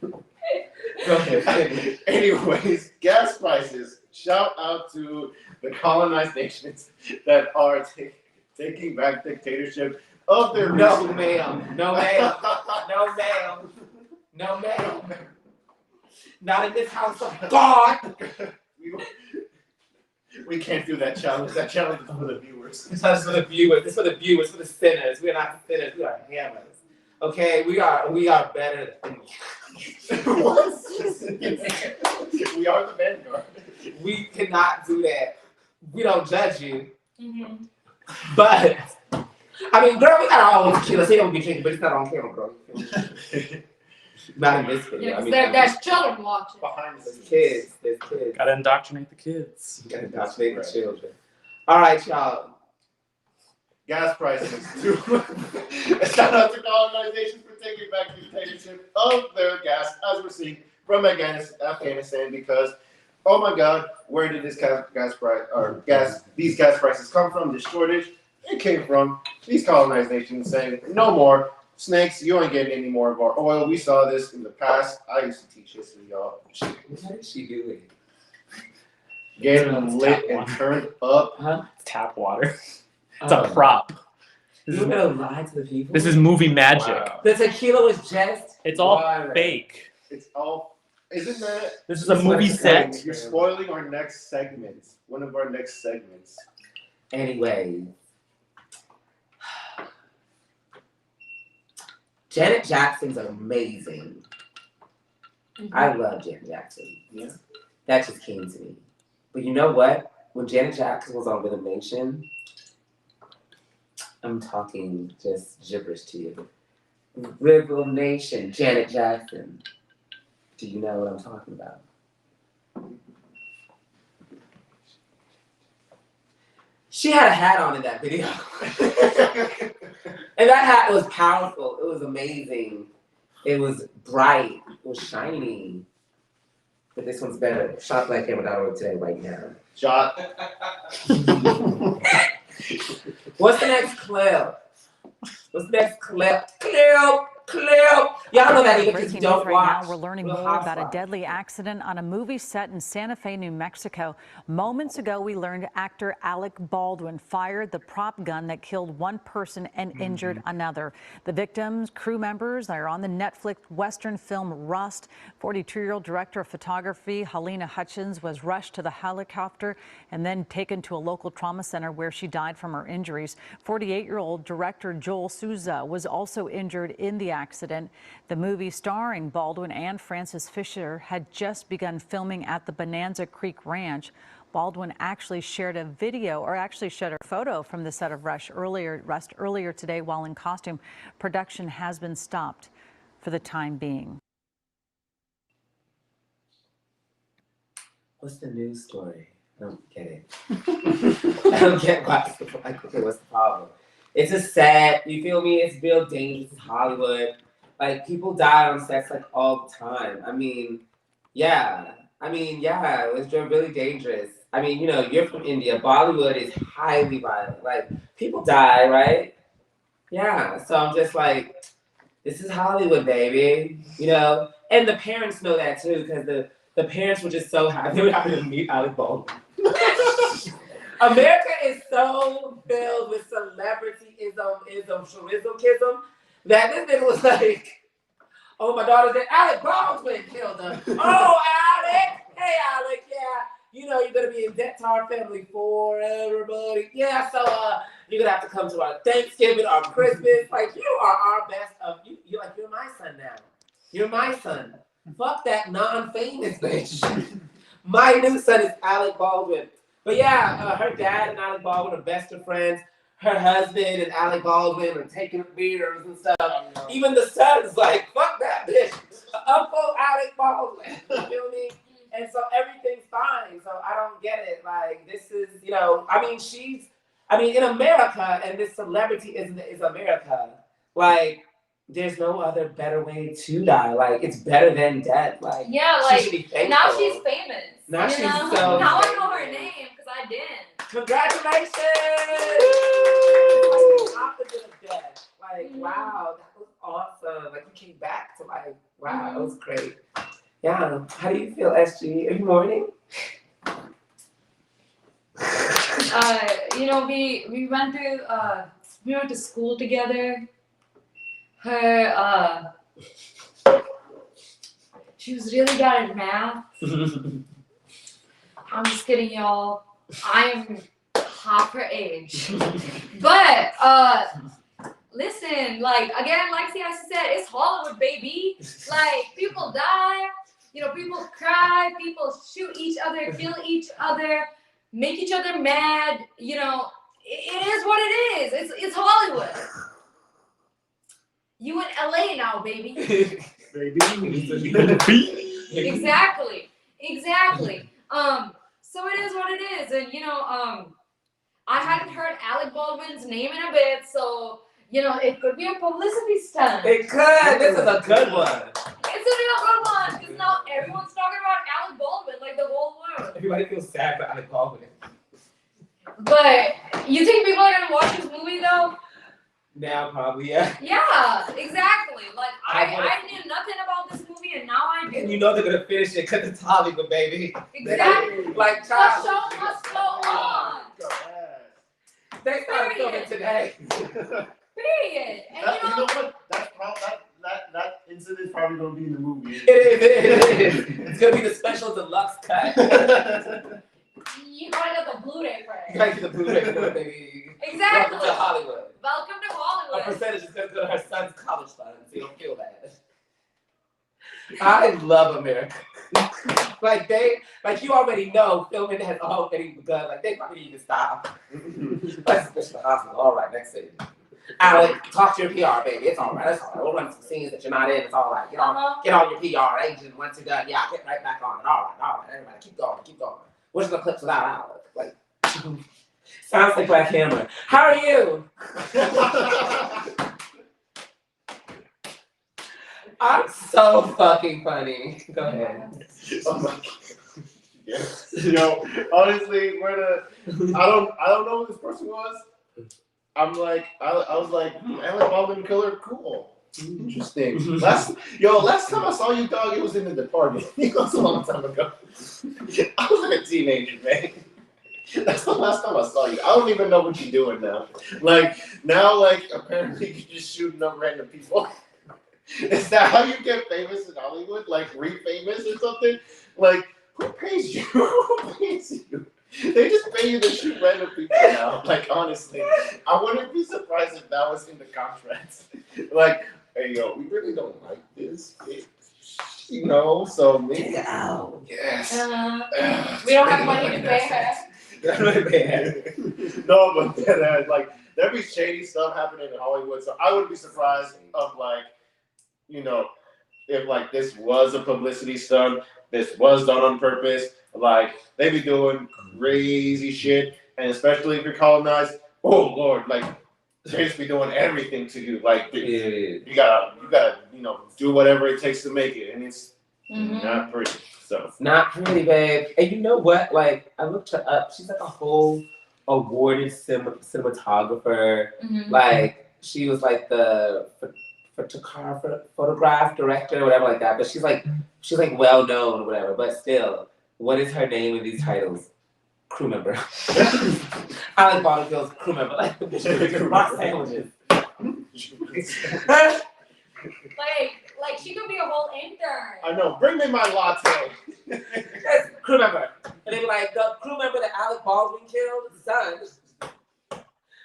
Speaker 4: Go ahead.
Speaker 9: Anyways, gas prices. Shout out to the colonized nations that are taking back dictatorship of their
Speaker 4: No,
Speaker 9: region.
Speaker 4: ma'am. No, ma'am. No, ma'am. No, ma'am. Not in this house of God.
Speaker 9: We can't do that challenge. That challenge is for the viewers.
Speaker 4: This is for the viewers. This is for the viewers, for the sinners. We are not the sinners. We are hammers. Okay, we are better than
Speaker 9: What? We are the Vanguard.
Speaker 4: we cannot do that. We don't judge you. But I mean, girl, we got our own tequila. So you don't be drinking, but it's not on camera, girl. Not in this video.
Speaker 2: Yeah,
Speaker 4: I mean,
Speaker 2: there's children watching.
Speaker 9: Behind the
Speaker 4: there's
Speaker 9: scenes.
Speaker 4: kids. There's kids.
Speaker 10: Gotta indoctrinate the kids.
Speaker 4: You gotta indoctrinate the children. All right, y'all.
Speaker 9: Gas prices. Shout out to colonizations for taking back dictatorship of their gas, as we're seeing from Afghanistan, because oh my God, where did these gas prices come from? This shortage, it came from these colonized nations saying, no more snakes, you ain't getting any more of our oil. We saw this in the past. I used to teach history, y'all.
Speaker 4: What did she do?
Speaker 9: Getting them lit and turned up.
Speaker 4: Huh?
Speaker 10: It's tap water. It's a prop.
Speaker 4: You gonna lie to the people?
Speaker 10: This is movie magic.
Speaker 3: Wow.
Speaker 4: The tequila was just.
Speaker 10: It's all
Speaker 4: water.
Speaker 10: fake.
Speaker 9: It's all, isn't that?
Speaker 10: This is a movie set.
Speaker 9: You're spoiling our next segment. One of our next segments.
Speaker 4: Anyway. Janet Jackson's amazing. I love Janet Jackson.
Speaker 9: Yeah.
Speaker 4: That just came to me. But you know what? When Janet Jackson was on Rhythm Nation, I'm talking just gibberish to you. Rhythm Nation, Janet Jackson. Do you know what I'm talking about? She had a hat on in that video. And that hat was powerful. It was amazing. It was bright. It was shiny. But this one's better. ShopBlackHammer.org today, right now.
Speaker 9: Shot.
Speaker 4: What's the next clip? What's the next clip? Clip. Y'all know that even because
Speaker 5: Breaking
Speaker 4: you don't
Speaker 5: news right
Speaker 4: watch.
Speaker 5: now, we're learning
Speaker 4: Real
Speaker 5: more about a
Speaker 4: Housewives.
Speaker 5: deadly accident on a movie set in Santa Fe, New Mexico. Moments ago, we learned actor Alec Baldwin fired the prop gun that killed one person and injured another. The victims, crew members, are on the Netflix Western film Rust. 42-year-old director of photography Helena Hutchins was rushed to the helicopter and then taken to a local trauma center where she died from her injuries. 48-year-old director Joel Souza was also injured in the accident. The movie starring Baldwin and Frances Fisher had just begun filming at the Bonanza Creek Ranch. Baldwin actually shared a photo from the set of Rust earlier today while in costume. Production has been stopped for the time being.
Speaker 4: What's the news story? I don't get it. I don't get what's the problem. It's just sad. You feel me? It's real dangerous. It's Hollywood. Like, people die on sets like all the time. I mean, yeah. It's really dangerous. I mean, you know, you're from India. Bollywood is highly violent. Like, people die, right? Yeah. So I'm just like, this is Hollywood, baby. You know? And the parents know that too, because the parents were just so happy. They were happy to meet Alec Baldwin. America is so filled with celebrity-ism, charism, that this nigga was like, oh, my daughter said, Alec Baldwin killed her. Oh, Alec! Hey, Alec, yeah. You know you're going to be in debt to our family forever, buddy. Yeah, so you're going to have to come to our Thanksgiving, our Christmas. Like, you are our best of, you're my son now. You're my son. Fuck that non-famous bitch. My new son is Alec Baldwin. But yeah, her dad and Alec Baldwin are best of friends. Her husband and Alec Baldwin are taking beers and stuff. Even the son's like, fuck that bitch. Uncle Alec Baldwin. You feel me? And so everything's fine. So I don't get it. Like, this is, you know, in America, and this celebrity is America. Like, there's no other better way to die. Like, it's better than death. Like,
Speaker 2: Yeah,
Speaker 4: she should be
Speaker 2: like,
Speaker 4: thankful.
Speaker 2: now she's famous.
Speaker 4: Now she's
Speaker 2: know?
Speaker 4: so
Speaker 2: Now I
Speaker 4: famous.
Speaker 2: know her name, because I didn't.
Speaker 4: Congratulations! Opposite of death. Like, wow, that was awesome. Like, you came back to like, wow, that was great. Yeah. How do you feel, SG? Are you mourning?
Speaker 2: You know, we went to school together. Her she was really bad at math. I'm just kidding, y'all. I am half her age. But listen, like, again, like I said, it's Hollywood, baby. Like, people die, you know, people cry, people shoot each other, kill each other, make each other mad. You know, it is what it is. It's Hollywood. You in LA now, baby. Exactly. So it is what it is, and you know, I hadn't heard Alec Baldwin's name in a bit, so you know, it could be a publicity stunt.
Speaker 4: It could. This is a good one.
Speaker 2: It's a real good one, because now everyone's talking about Alec Baldwin, like the whole world.
Speaker 4: Everybody feels sad for Alec Baldwin.
Speaker 2: But you think people are gonna watch this movie though?
Speaker 4: Now, probably, yeah.
Speaker 2: Yeah, exactly. Like I knew nothing about this movie, and now I do.
Speaker 4: And you know they're gonna finish it because it's Hollywood, baby.
Speaker 2: Exactly.
Speaker 4: Like,
Speaker 2: The
Speaker 4: child.
Speaker 2: show must go on.
Speaker 4: They started filming today.
Speaker 2: Period. And
Speaker 9: You know what? That incident's probably gonna be in the movie.
Speaker 4: It is. It's gonna be the special deluxe cut.
Speaker 2: You gotta get the Blu-ray for it.
Speaker 4: You gotta get the Blu-ray for it, baby.
Speaker 2: Exactly.
Speaker 4: Welcome to Hollywood.
Speaker 2: Welcome to
Speaker 4: A
Speaker 2: Hollywood.
Speaker 4: percentage is gonna go to her son's college fund, so you don't feel bad. I love America. Like you already know, filming has already begun. Like, they probably need to stop. Let's push the hospital. All right, next scene. Alec, talk to your PR, baby. It's all right. It's all right. We'll run some scenes that you're not in. It's all right. Get on your PR agent once you're done. Yeah, get right back on it. All right. Everybody, keep going. Where's the clips without Alec? Like, sounds like Black Hammer. How are you? I'm so fucking funny. Go ahead.
Speaker 9: Oh my God. Yes. Yo, honestly, I don't know who this person was. I'm like, I was like, Alec Baldwin killer, cool. Interesting. Last time I saw you, dog, it was in the department. It was a long time ago. I was like a teenager, man. That's the last time I saw you. I don't even know what you're doing now. Like now, apparently you're just shooting up random people. Is that how you get famous in Hollywood? Like re-famous or something? Like who pays you? Who pays you? They just pay you to shoot random people now. Like honestly, I wouldn't be surprised if that was in the contracts. Like, hey yo, we really don't like this. You know, so maybe. Yes.
Speaker 2: We don't have money to pay her.
Speaker 9: No, but then, there'd be shady stuff happening in Hollywood, so I wouldn't be surprised of if this was a publicity stunt, this was done on purpose. They be doing crazy shit, and especially if you're colonized, oh Lord, they just be doing everything to you. You gotta, do whatever it takes to make it, and it's not pretty. So
Speaker 4: not pretty, babe. And you know what? I looked her up. She's a whole awarded cinematographer. She was the photograph director or whatever like that. But she's well known or whatever. But still, what is her name in these titles? Crew member. Alec Baldwin feels crew member. Rock sandwiches.
Speaker 2: She could be a whole intern.
Speaker 9: I know. Bring me my latte.
Speaker 4: That's crew member. And they be the crew member that Alec Baldwin killed, his son,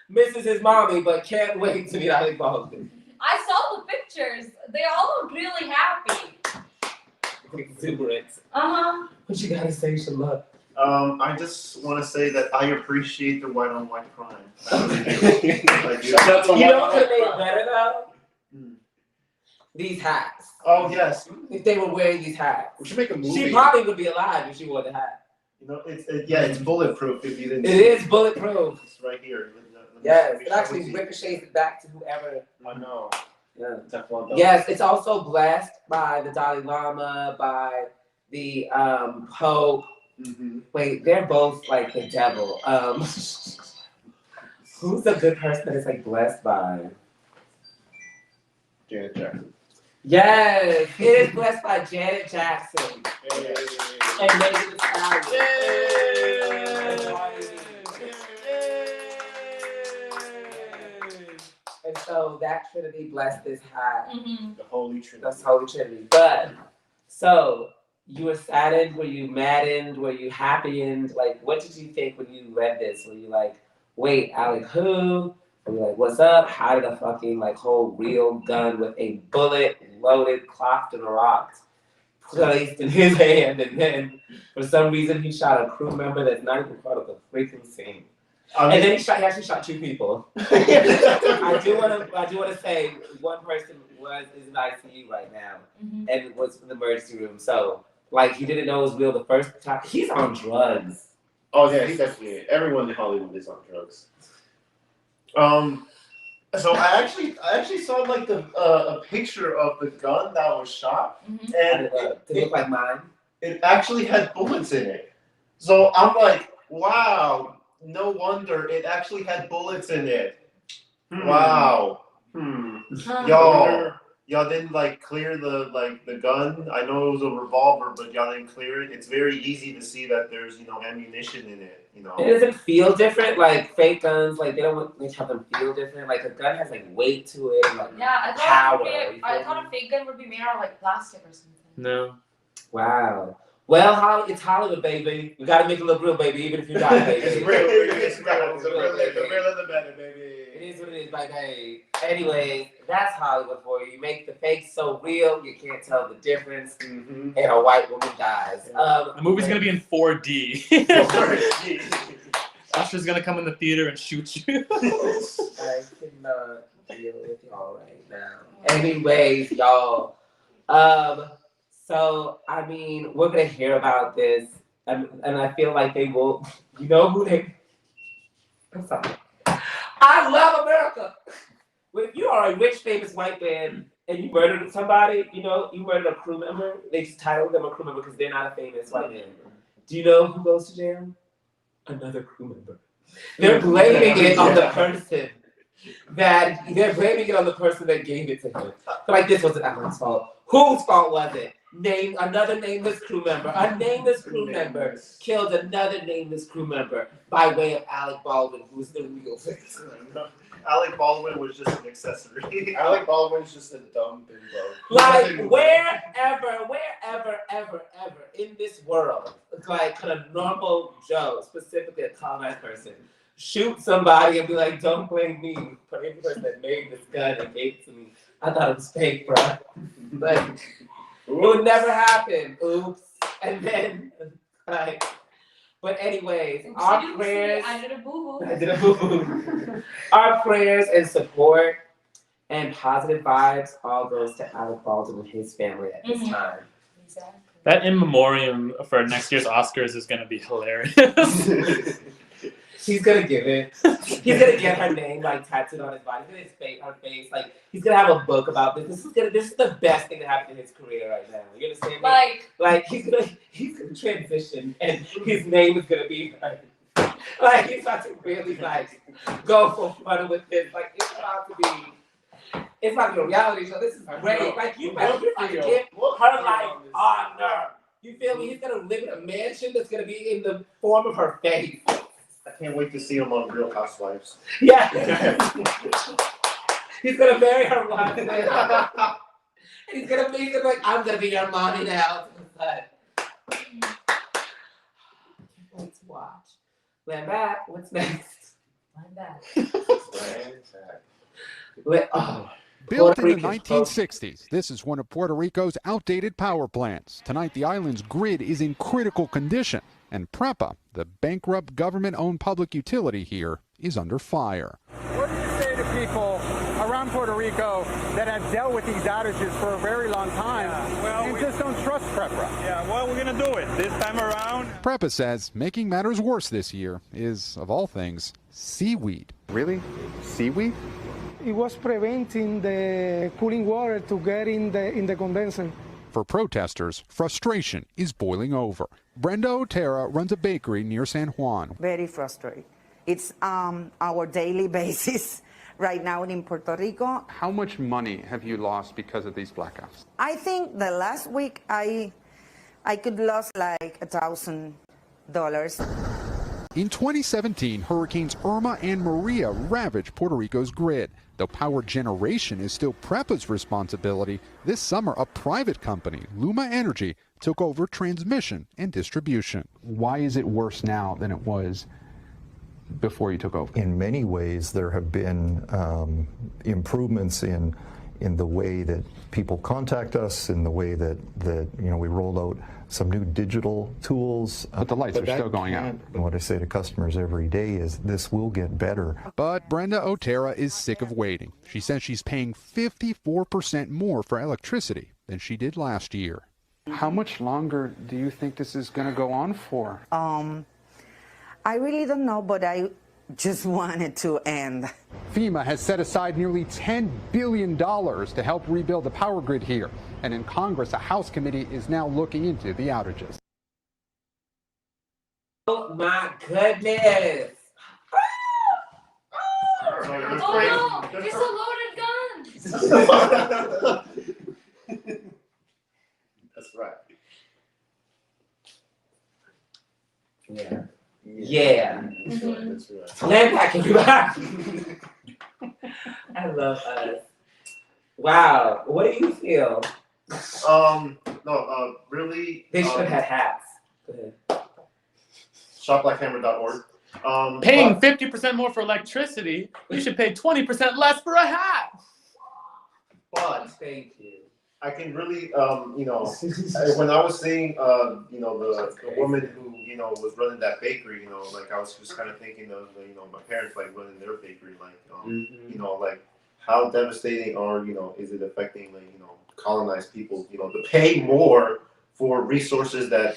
Speaker 4: misses his mommy, but can't wait to meet Alec Baldwin.
Speaker 2: I saw the pictures. They all look really happy.
Speaker 4: Exuberant.
Speaker 9: What you gotta say, Shalot? I just want to say that I appreciate the white-on-white crime. I really do.
Speaker 4: You know what could have made it better though? These hats.
Speaker 9: Oh yes.
Speaker 4: If they were wearing these hats,
Speaker 9: we should make a movie.
Speaker 4: She probably would be alive if she wore the hat.
Speaker 9: It's bulletproof. If you didn't.
Speaker 4: It is bulletproof.
Speaker 9: It's right here.
Speaker 4: Yes, it actually ricochets it back to whoever.
Speaker 9: I know.
Speaker 4: Yeah. Yes, it's also blessed by the Dalai Lama, by the Pope. Wait, they're both the devil. Who's a good person that is blessed by?
Speaker 9: Janet Jackson.
Speaker 4: Yes, it is blessed by Janet Jackson.
Speaker 9: Hey.
Speaker 4: And Megan Thee Stallion. And so that Trinity blessed this hat.
Speaker 9: The Holy Trinity.
Speaker 4: That's Holy Trinity. But so you were saddened? Were you maddened? Were you happy? And what did you think when you read this? Were you wait, Alec who? Were you what's up? How did a fucking whole real gun with a bullet loaded, clocked, and rocked placed in his hand, and then for some reason he shot a crew member that's not even part of the freaking scene. And then he actually shot two people. I do want to say one person is in ICU right now, and was in the emergency room. So he didn't know it was real the first time. He's on drugs.
Speaker 9: Oh yeah, he definitely is. Everyone in Hollywood is on drugs. So I actually saw a picture of the gun that was shot, and
Speaker 4: did it look like mine?
Speaker 9: It actually had bullets in it. So I'm wow, no wonder it actually had bullets in it. Wow. Y'all didn't clear the gun. I know it was a revolver, but y'all didn't clear it. It's very easy to see that there's ammunition in it.
Speaker 4: It doesn't feel different fake guns. They don't have them feel different. A gun has weight to it and power.
Speaker 2: I thought a fake gun would be made out of plastic or something.
Speaker 10: No.
Speaker 4: Wow. Well, it's Hollywood, baby. You gotta make it look real, baby, even if you die, baby.
Speaker 9: It's real. The realer the better, baby.
Speaker 4: It is what it is, hey. Anyway, that's Hollywood for you. You make the fake so real, you can't tell the difference, and a white woman dies.
Speaker 10: The movie's gonna be in 4D. Usher's gonna come in the theater and shoot you.
Speaker 4: I cannot deal with y'all right now. Anyways, y'all. So, we're going to hear about this, and I feel they will, you know who they, I'm sorry. I love America! If you are a rich, famous white man, and you murdered somebody, you murdered a crew member, they just titled them a crew member because they're not a famous white man. Do you know who goes to jail? Another crew member. They're blaming it on the person. that they're blaming it on the person that gave it to him. Like this wasn't Alan's fault. Whose fault was it? Another nameless crew member. A nameless crew member killed another nameless crew member by way of Alec Baldwin, who's the real victim.
Speaker 3: Alec Baldwin was just an accessory.
Speaker 9: Alec Baldwin's just a dumb bimbo.
Speaker 4: Like wherever, ever in this world, like kind of normal Joe, specifically a colonized person, shoot somebody and be like, don't blame me for any person that made this gun and gave it to me. I thought it was fake, bro. But it would never happen. Oops. And then, like, but anyways, our prayers.
Speaker 2: I did a boo-boo.
Speaker 4: I did a boo-boo. Our prayers and support and positive vibes all goes to Alec Baldwin and his family at this time.
Speaker 2: Exactly.
Speaker 10: That in memoriam for next year's Oscars is gonna be hilarious.
Speaker 4: He's gonna give it. He's gonna get her name like tattooed on his body. He's gonna her face. Like he's gonna have a book about this. This is the best thing to happen in his career right now. You understand me? Like he's gonna transition and his name is gonna be like he's about to really like go for fun with this. Like it's about to be a reality show. This is great. Like you better give her like honor. You feel me? He's gonna live in a mansion that's gonna be in the form of her face.
Speaker 3: I can't wait to see him on Real Housewives.
Speaker 4: Yeah. He's gonna marry her wife. He's gonna be like, I'm gonna be your mommy now. Let's watch. Land back. What's next?
Speaker 2: Land back.
Speaker 11: Built in the 1960s, this is one of Puerto Rico's outdated power plants. Tonight, the island's grid is in critical condition, and PREPA, the bankrupt government-owned public utility here, is under fire.
Speaker 12: What do you say to people around Puerto Rico that have dealt with these outages for a very long time and just don't trust PREPA?
Speaker 13: Yeah, well, we're going to do it this time around.
Speaker 11: PREPA says making matters worse this year is, of all things, seaweed.
Speaker 12: Really? Seaweed?
Speaker 14: It was preventing the cooling water to get in the condenser.
Speaker 11: For protesters, frustration is boiling over. Brenda Otera runs a bakery near San Juan.
Speaker 15: Very frustrating. It's our daily basis right now in Puerto Rico.
Speaker 12: How much money have you lost because of these blackouts?
Speaker 15: I think the last week I could lose like $1,000.
Speaker 11: In 2017, Hurricanes Irma and Maria ravaged Puerto Rico's grid. Though power generation is still PREPA's responsibility, this summer a private company, Luma Energy, took over transmission and distribution.
Speaker 12: Why is it worse now than it was before you took over?
Speaker 16: In many ways, there have been improvements in the way that people contact us, in the way that we rolled out some new digital tools.
Speaker 12: But the lights are still going out.
Speaker 16: And what I say to customers every day is this will get better.
Speaker 11: But Brenda Otera is sick of waiting. She says she's paying 54% more for electricity than she did last year.
Speaker 12: How much longer do you think this is going to go on for?
Speaker 15: I really don't know, but I just want it to end.
Speaker 12: FEMA has set aside nearly $10 billion to help rebuild the power grid here. And in Congress, a House committee is now looking into the outages.
Speaker 4: Oh my goodness.
Speaker 2: Oh no, it's a loaded gun.
Speaker 3: That's right.
Speaker 4: Yeah. Yeah.
Speaker 3: That's right.
Speaker 4: Land back in you back. I love us. Wow. What do you feel?
Speaker 3: Really.
Speaker 4: They should have had hats. Go ahead.
Speaker 3: Shopblackhammer.org.
Speaker 10: Paying 50% more for electricity, you should pay 20% less for a hat.
Speaker 3: But
Speaker 4: thank you.
Speaker 3: I can really, when I was seeing, the woman who, was running that bakery, like I was just kind of thinking of, my parents like running their bakery, like, like how devastating is it affecting, like, colonized people, to pay more for resources that,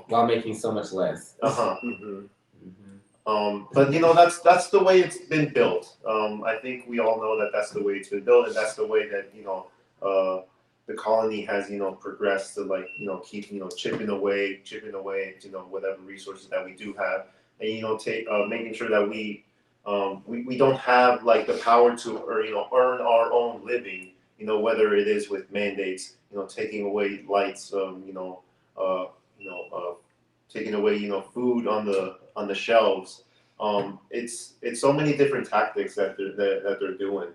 Speaker 4: while making so much less.
Speaker 3: But that's the way it's been built. I think we all know that that's the way it's been built, and that's the way that the colony has progressed to keep chipping away whatever resources that we do have, and making sure that we we don't have like the power to earn our own living, whether it is with mandates, taking away lights, taking away food on the shelves. It's so many different tactics that they're doing.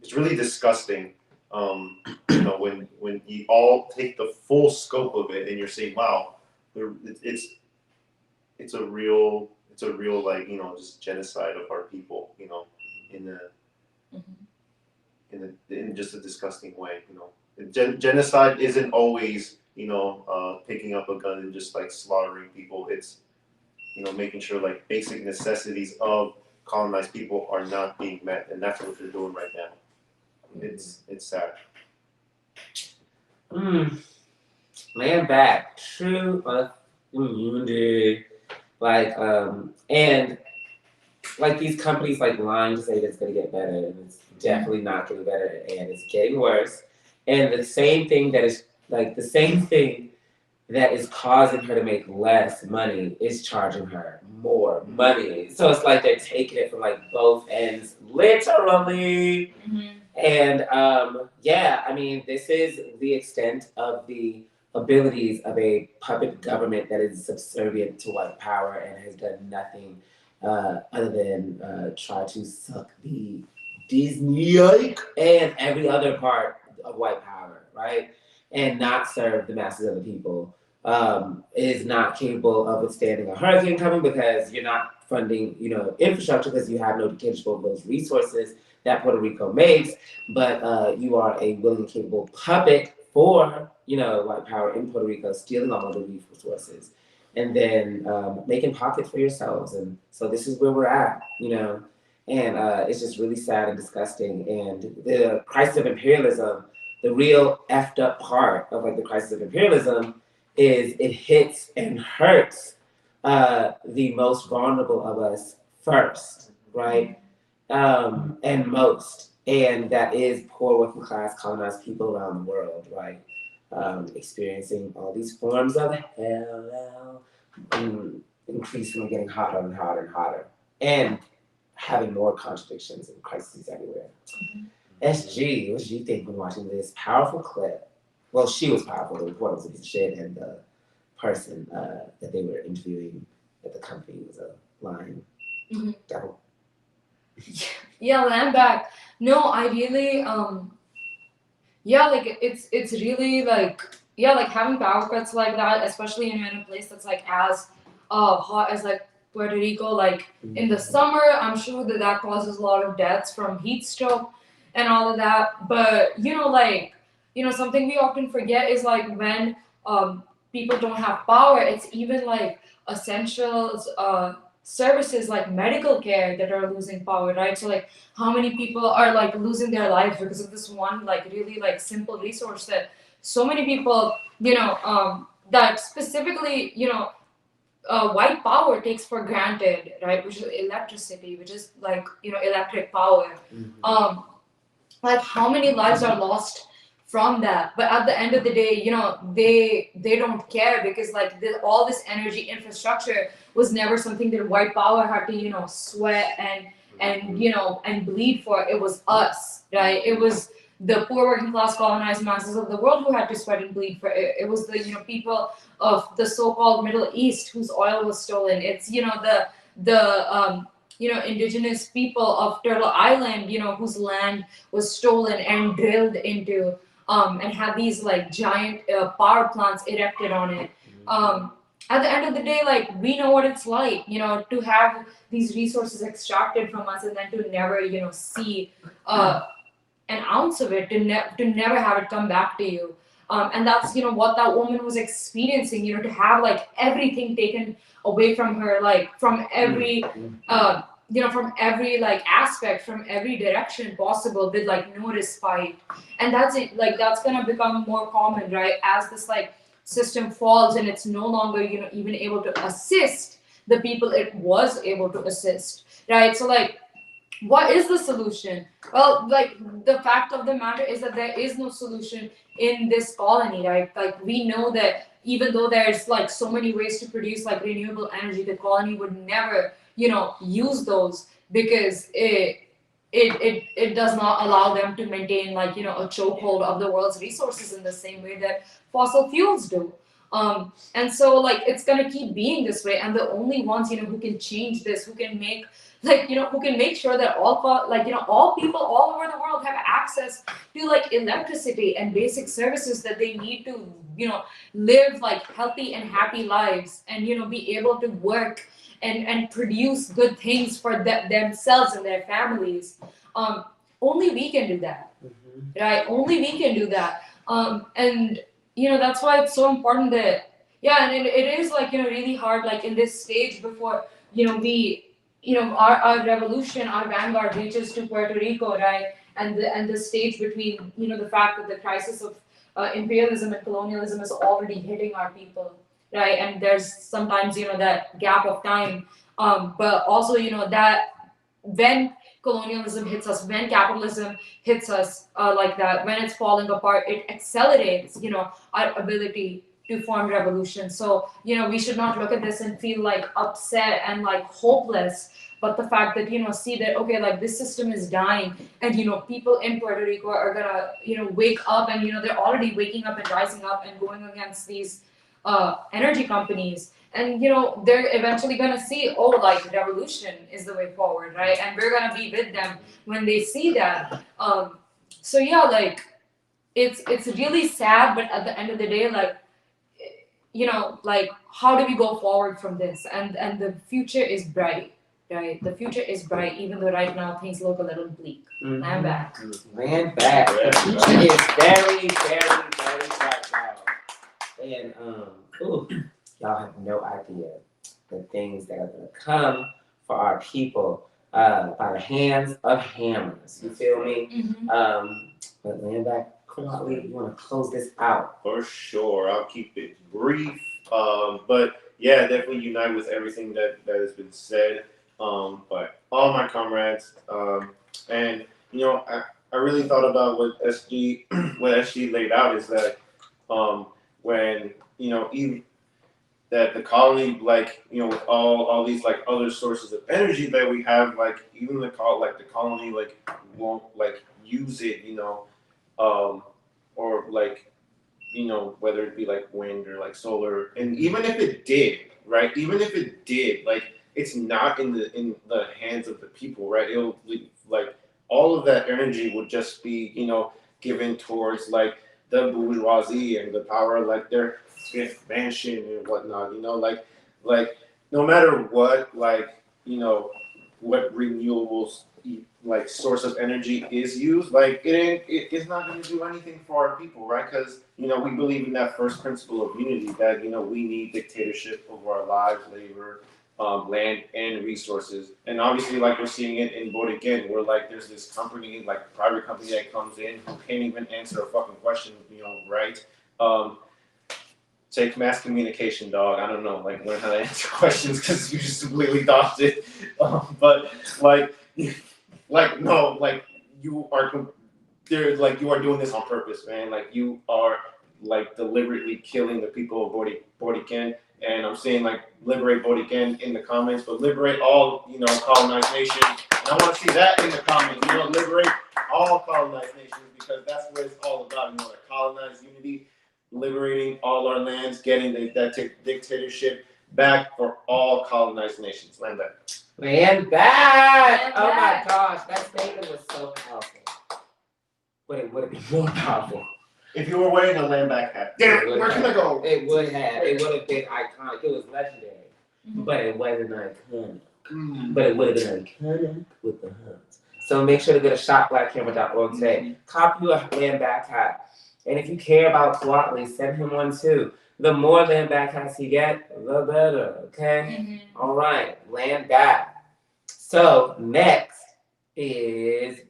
Speaker 3: It's really disgusting. When you all take the full scope of it and you're saying, wow, it's a real like just genocide of our people, in just a disgusting way. Genocide isn't always picking up a gun and just like slaughtering people. It's making sure like basic necessities of colonized people are not being met, and that's what they're doing right now. It's sad.
Speaker 4: Land back, true community, and like these companies like lying to say that it's gonna get better, and it's definitely not getting better, and it's getting worse. And the same thing that is causing her to make less money is charging her more money. So it's like they're taking it from like both ends, literally. And I mean, this is the extent of the abilities of a puppet government that is subservient to white power and has done nothing other than try to suck the Disney and every other part of white power, right? And not serve the masses of the people. Is not capable of withstanding a hurricane coming because you're not funding, infrastructure because you have no capable of those resources that Puerto Rico makes, but you are a willing and capable puppet for, white power in Puerto Rico, stealing all of the resources and then making pockets for yourselves. And so this is where we're at, and it's just really sad and disgusting. And the crisis of imperialism, the real effed up part of like the crisis of imperialism is it hits and hurts the most vulnerable of us first, right? And most, and that is poor working class colonized people around the world, right? Experiencing all these forms of hell, increasingly getting hotter and hotter and hotter, and having more contradictions and crises everywhere. SG, what did you think when watching this powerful clip? Well, she was powerful, the reporter was a piece of shit, and the person that they were interviewing at the company was a lying devil.
Speaker 2: Yeah, land back. No, I really, like it's really like, like having power cuts like that, especially in a place that's like as hot as like Puerto Rico, like in the summer, I'm sure that causes a lot of deaths from heat stroke and all of that. But something we often forget is like when people don't have power, it's even like essential services like medical care that are losing power, right? So like how many people are like losing their lives because of this one like really like simple resource that so many people, that specifically, white power takes for granted, right? Which is electricity, which is like, electric power. Like how many lives are lost from that? But at the end of the day, they don't care because like all this energy infrastructure was never something that white power had to, sweat and bleed for. It was us, right? It was the poor working class colonized masses of the world who had to sweat and bleed for it. It was the, people of the so-called Middle East whose oil was stolen. It's, the indigenous people of Turtle Island, whose land was stolen and drilled into, and had these like giant power plants erected on it. At the end of the day, like we know what it's like, to have these resources extracted from us and then to never, see an ounce of it, to never have it come back to you. And that's, what that woman was experiencing, to have like everything taken away from her, like from every, from every like aspect, from every direction possible with like no respite. And that's it, like that's gonna become more common, right? As this like system falls and it's no longer, even able to assist the people it was able to assist, right? So like, what is the solution? Well, like the fact of the matter is that there is no solution in this colony, right? Like we know that even though there's like so many ways to produce like renewable energy, the colony would never use those, because it does not allow them to maintain like a chokehold of the world's resources in the same way that fossil fuels do. And so like it's gonna keep being this way, and the only ones who can change this, who can make who can make sure that all people all over the world have access to like electricity and basic services that they need to live like healthy and happy lives, and be able to work and produce good things for themselves and their families. Only we can do that, right? Only we can do that. And that's why it's so important that and it is like really hard like in this stage before we our revolution, our vanguard reaches to Puerto Rico, right? And the stage between the fact that the crisis of imperialism and colonialism is already hitting our people, right? And there's sometimes that gap of time, but also that when colonialism hits us, when capitalism hits us like that, when it's falling apart, it accelerates our ability to form revolution. So we should not look at this and feel like upset and like hopeless, but the fact that see that okay, like this system is dying, and people in Puerto Rico are gonna wake up, and they're already waking up and rising up and going against these energy companies, and they're eventually gonna see, oh, like revolution is the way forward, right? And we're gonna be with them when they see that. So yeah, like it's really sad, but at the end of the day, like like how do we go forward from this? And the future is bright, right? The future is bright, even though right now things look a little bleak. Land back.
Speaker 4: Land back. The future is very, very, very bright now. And y'all have no idea the things that are gonna come for our people by the hands of hammers. You feel me? But land back. Quickly, you want to close this out?
Speaker 3: For sure. I'll keep it brief. But yeah, definitely unite with everything that has been said. But all my comrades. And I really thought about what SG laid out is that when even that the colony, like with all these like other sources of energy that we have, like even the colony like won't like use it, or like, whether it be like wind or like solar, and even if it did, right? Even if it did, like it's not in the hands of the people, right? It'll like all of that energy would just be, given towards like the bourgeoisie and the power, like their fifth mansion and whatnot, like no matter what, like what renewables like source of energy is used, like it's not going to do anything for our people, right? Because we believe in that first principle of unity, that we need dictatorship over our lives, labor, land, and resources. And obviously, like we're seeing it in Bodeguin, where like there's this company, like private company that comes in who can't even answer a fucking question, right? Take mass communication, dog. I don't know, like learn how to answer questions because you just completely dodged it. But no, like you are doing this on purpose, man. Like you are like deliberately killing the people of Bodeguin. And I'm saying like liberate Bodeguin in the comments, but liberate all colonized nations. And I want to see that in the comments. Liberate all colonized nations, because that's what it's all about. The colonized unity. Liberating all our lands, getting that dictatorship back for all colonized nations. Land back.
Speaker 4: Land back! Oh my gosh, that statement was so powerful. But it would have been more powerful
Speaker 3: if you were wearing a land back hat. Where can I go?
Speaker 4: It would have. It would have been iconic. It was legendary. But it wasn't iconic. But it would have been iconic with the huns. So make sure to go to shopblackhammer.org today. Copy your land back hat. And if you care about Tuatli, send him one too. The more land back hats you get, the better, okay? All right, land back. So next is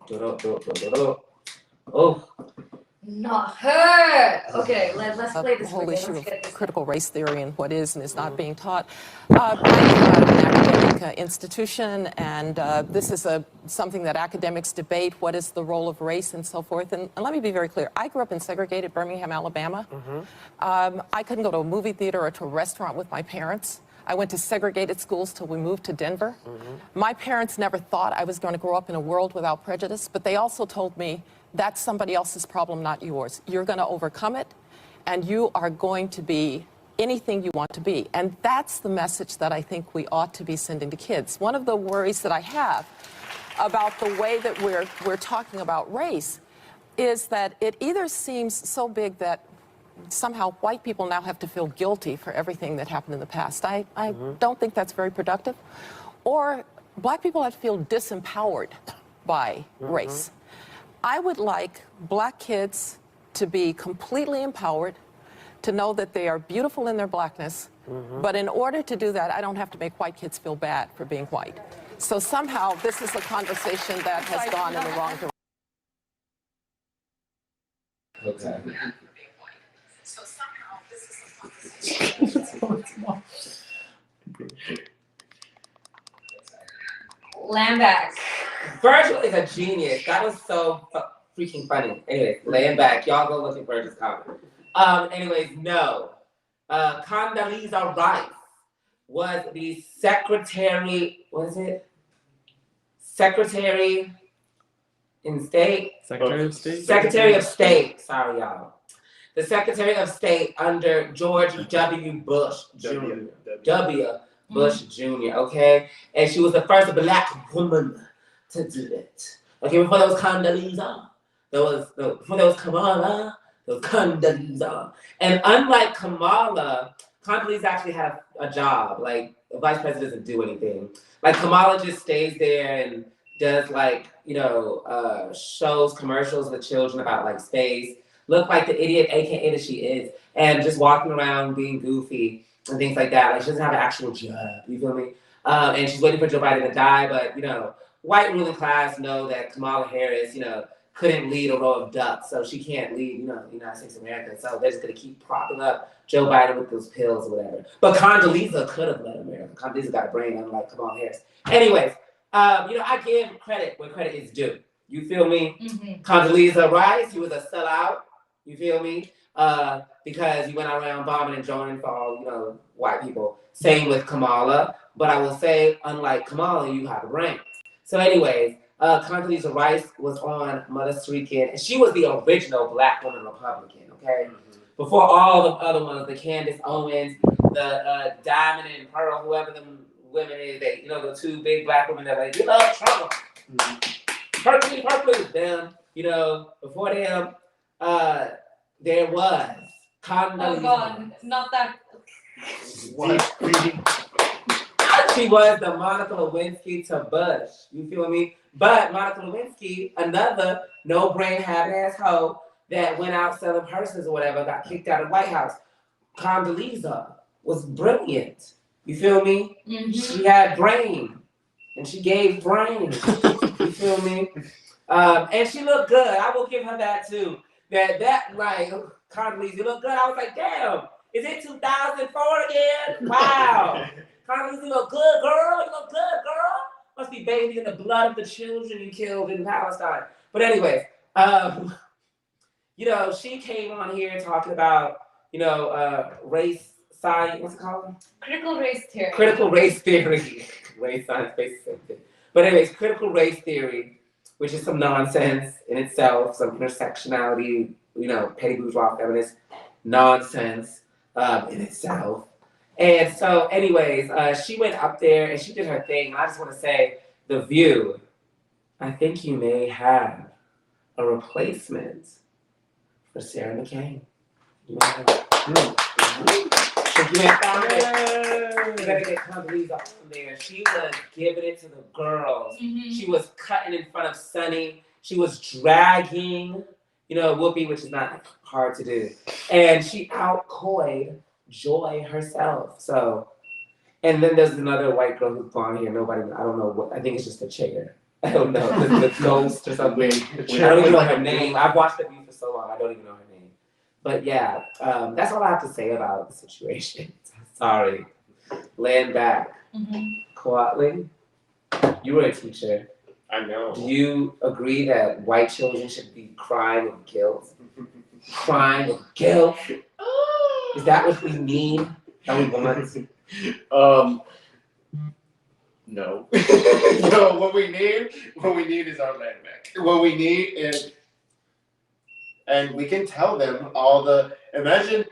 Speaker 2: Not her. Okay, let's play this.
Speaker 17: The whole issue of critical race theory and what is and is not being taught by an academic institution, and this is something that academics debate. What is the role of race and so forth? And let me be very clear. I grew up in segregated Birmingham, Alabama. I couldn't go to a movie theater or to a restaurant with my parents. I went to segregated schools till we moved to Denver. My parents never thought I was going to grow up in a world without prejudice, but they also told me that's somebody else's problem, not yours. You're going to overcome it, and you are going to be anything you want to be. And that's the message that I think we ought to be sending to kids. One of the worries that I have about the way that we're talking about race is that it either seems so big that somehow white people now have to feel guilty for everything that happened in the past. I don't think that's very productive. Or black people have to feel disempowered by race. I would like black kids to be completely empowered, to know that they are beautiful in their blackness, but in order to do that, I don't have to make white kids feel bad for being white. So somehow this is a conversation that has gone in the wrong direction.
Speaker 4: Okay.
Speaker 17: So somehow this is a conversation.
Speaker 2: Lamback.
Speaker 4: Virgil is a genius. That was so freaking funny. Anyways, laying back. Y'all go look at Virgil's comment. Anyways, no. Condoleezza Rice was the secretary, what is it? Secretary in State?
Speaker 10: Secretary of State?
Speaker 4: Secretary of State. Sorry, y'all. The Secretary of State under George W. Bush Jr. W. Bush Jr., okay? And she was the first black woman to do it. Okay, before there was Condoleezza, before there was Kamala, there was Condoleezza. And unlike Kamala, Condoleezza actually had a job. Like, the vice president doesn't do anything. Like, Kamala just stays there and does, like, you know, shows, commercials with children about, like, space. Look like the idiot AKA that she is. And just walking around being goofy and things like that. Like, she doesn't have an actual job, you feel me? And she's waiting for Joe Biden to die, but, you know, white ruling class know that Kamala Harris, you know, couldn't lead a row of ducks, so she can't lead, you know, the United States of America. So they're just gonna keep propping up Joe Biden with those pills or whatever. But Condoleezza could have led America. Condoleezza got a brain, unlike Kamala Harris. Anyways, you know, I give credit where credit is due. You feel me? Condoleezza Rice, he was a sellout. You feel me? Because he went around bombing and joining for all, you know, white people. Same with Kamala. But I will say, unlike Kamala, you have a brain. So anyways, Condoleezza Rice was on Mother Street, and she was the original black woman Republican, okay? Before all the other ones, the Candace Owens, the Diamond and Pearl, whoever them women is, they, you know, the two big black women that are like, you love Trump. Hercules, them, you know, before them, there was Condoleezza.
Speaker 2: Oh God, not that.
Speaker 4: What? She was the Monica Lewinsky to Bush. You feel me? But Monica Lewinsky, another no-brain having asshole that went out selling purses or whatever, got kicked out of the White House. Condoleezza was brilliant. You feel me? She had brain, and she gave brain. You feel me? And she looked good. I will give her that too. That like Condoleezza, you look good. I was like, damn, is it 2004 again? Wow. Condoleezza, you look good, girl. You look good, girl. Must be bathing in the blood of the children you killed in Palestine. But anyways, you know, she came on here talking about, you know, race science. What's it called?
Speaker 2: Critical race theory.
Speaker 4: Critical race theory. Race science, based same thing. But anyways, critical race theory, which is some nonsense in itself, some intersectionality, you know, petty bourgeois feminist nonsense in itself. And so, anyways, she went up there and she did her thing. And I just want to say, The View, I think you may have a replacement for Sarah McCain. You may have you may have found it. You better get Condoleezza on there. She was giving it to the girls. She was cutting in front of Sunny. She was dragging, you know, Whoopi, which is not hard to do. And she out-coyed Joy herself. So, and then there's another white girl who's gone here. Nobody, I don't know what, I think it's just a chair. I don't know, the ghost or something. I don't even know her name. I've watched The View for so long, I don't even know her name. But yeah, that's all I have to say about the situation. Sorry. Land back. Coatley, you were a teacher.
Speaker 9: I know.
Speaker 4: Do you agree that white children should be crying with guilt? Crying with guilt? Is that what we need? That we want?
Speaker 9: No. No, what we need is our land back. What we need is, and we can tell them all the, imagine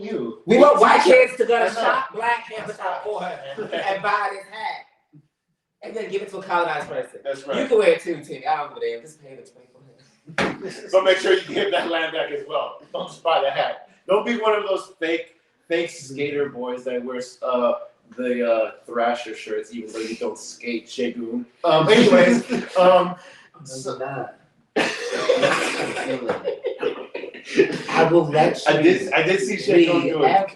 Speaker 9: you.
Speaker 4: We want white kids to go to shop black hair for her and buy this hat. And then give it to a colonized person.
Speaker 9: That's right.
Speaker 4: You can wear it too, T. I don't give a damn. Just pay the $24.
Speaker 9: So make sure you give that land back as well. Don't just buy the hat. Don't be one of those fake skater boys that wears the Thrasher shirts even though you don't skate, Shagoon. Anyways, so,
Speaker 4: I will let you.
Speaker 9: I did see Shagoon do it.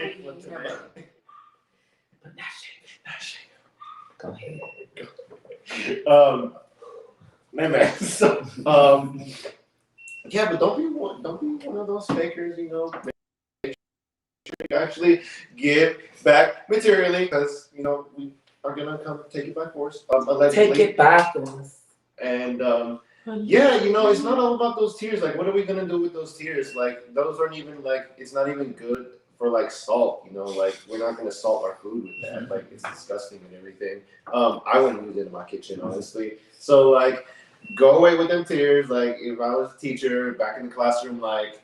Speaker 4: But not Shagoon. Go ahead.
Speaker 9: Man. So, yeah, but don't be one of those fakers, you know. Make sure you actually give back materially, because you know we are gonna come take it by force. Allegedly.
Speaker 4: Take it by force.
Speaker 9: And yeah, you know, it's not all about those tears. Like, what are we gonna do with those tears? Like, those aren't even like, it's not even good for like salt, you know, like we're not gonna salt our food with that. Like, it's disgusting and everything. I wouldn't use it in my kitchen, honestly. So like, go away with them tears. Like, if I was a teacher back in the classroom, like,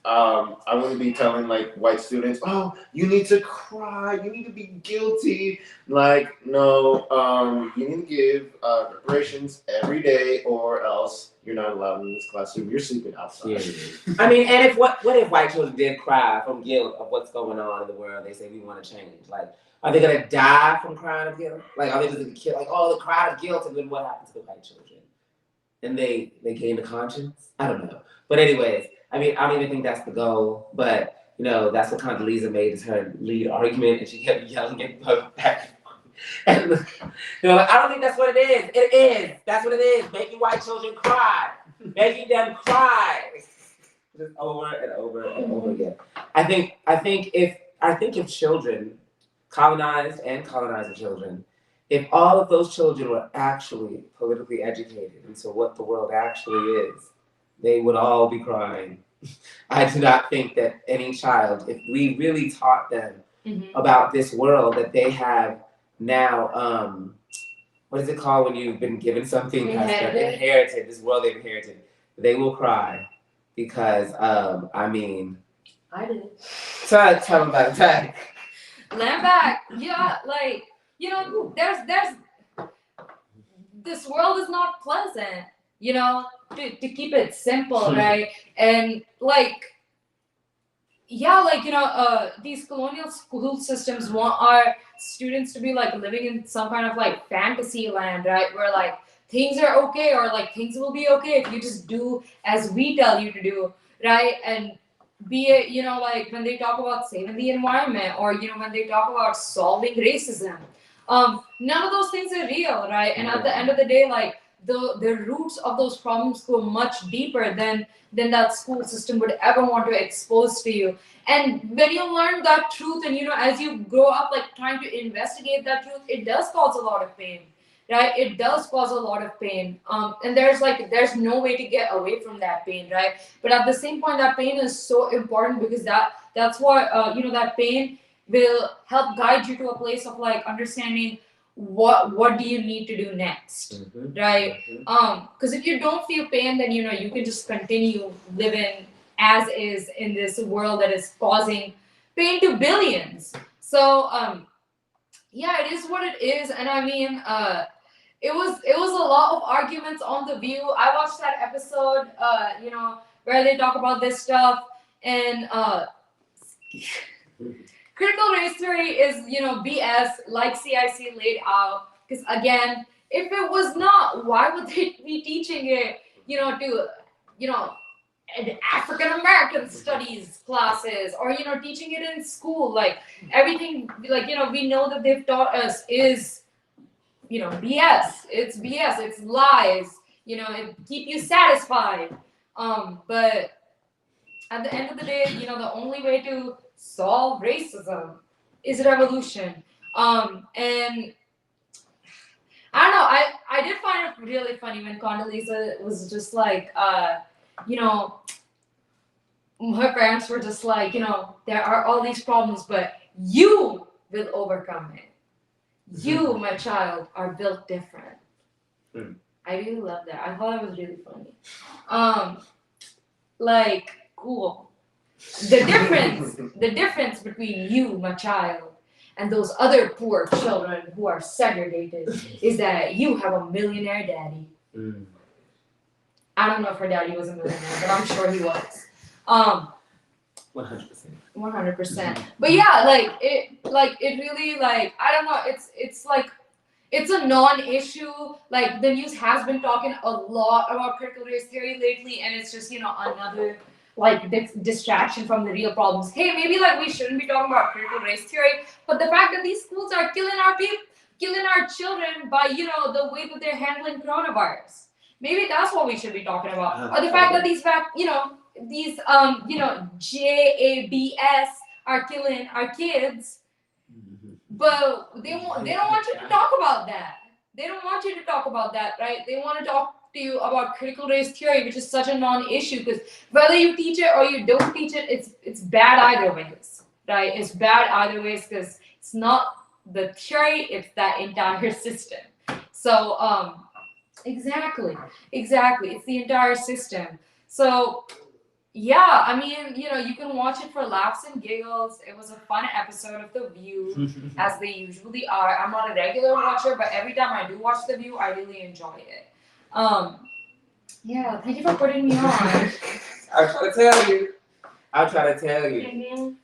Speaker 9: I wouldn't be telling like white students, oh, you need to cry, you need to be guilty. Like, no, you need to give reparations every day, or else you're not allowed in this classroom. You're sleeping outside.
Speaker 4: Yeah. I mean, and what if white children did cry from guilt of what's going on in the world? They say we want to change. Like, are they gonna die from crying of guilt? Like, are they just gonna kill? Like, oh, the cry of guilt, and then what happens to the white children? And they gain the conscience? I don't know. But anyways, I mean, I don't even think that's the goal. But you know, that's what Condoleezza made as her lead argument, and she kept yelling at both back. And you know, like, I don't think that's what it is. It is. That's what it is. Making white children cry. Making them cry. Just over and over and over again. I think if children, colonized and colonizer children, if all of those children were actually politically educated into what the world actually is, they would all be crying. I do not think that any child, if we really taught them about this world that they have now, what is it called when you've been given something? Inherited, this world they've inherited, they will cry. Because, I mean,
Speaker 2: I did.
Speaker 4: Tell them about it.
Speaker 2: Land back, yeah, like, you know, there's this world is not pleasant, you know, to keep it simple, right? And like, yeah, like, you know, these colonial school systems want our students to be like living in some kind of like fantasy land, right? Where like things are okay, or like things will be okay if you just do as we tell you to do, right? And be it, you know, like when they talk about saving the environment, or, you know, when they talk about solving racism, none of those things are real, right? And at the end of the day, like the roots of those problems go much deeper than that school system would ever want to expose to you. And when you learn that truth, and, you know, as you grow up, like trying to investigate that truth, it does cause a lot of pain, right? It does cause a lot of pain. And there's no way to get away from that pain, right? But at the same point, that pain is so important, because that's what, you know, that pain will help guide you to a place of like understanding what do you need to do next, right? Because if you don't feel pain, then, you know, you can just continue living as is in this world that is causing pain to billions. So yeah, it is what it is. And I mean, it was a lot of arguments on The View. I watched that episode, you know, where they talk about this stuff, and critical race theory is, you know, BS, like CIC laid out. Because again, if it was not, why would they be teaching it, you know, to, you know, African American studies classes, or, you know, teaching it in school? Like everything, like, you know, we know that they've taught us is, you know, BS. It's BS. It's lies. You know, it keep you satisfied. But at the end of the day, you know, the only way to solve racism is revolution. And I don't know, I did find it really funny when Condoleezza was just like, you know, her parents were just like, you know, there are all these problems, but you, will overcome it. You, my child, are built different. I really love that. I thought it was really funny. Like, cool. The difference between you, my child, and those other poor children who are segregated is that you have a millionaire daddy. I don't know if her daddy was a millionaire, but I'm sure he was.
Speaker 4: 100%.
Speaker 2: 100%. But yeah, it really, like, I don't know, it's like, it's a non-issue. Like, the news has been talking a lot about critical race theory lately, and it's just, another, like, distraction from the real problems. Hey, maybe, like, we shouldn't be talking about critical race theory, but the fact that these schools are killing our people, killing our children by, the way that they're handling coronavirus. Maybe that's what we should be talking about. Or the fact that these JABS are killing our kids, but they don't want you to talk about that. They don't want you to talk about that, right? They want to talk to you about critical race theory, which is such a non-issue, because whether you teach it or you don't teach it, it's bad either ways, right? It's bad either ways because it's not the theory, it's that entire system. So exactly, it's the entire system. So yeah, I mean, you can watch it for laughs and giggles. It was a fun episode of The View, as they usually are. I'm not a regular watcher, but every time I do watch The View, I really enjoy it. Yeah, thank you for putting me on.
Speaker 4: I'll try to tell you.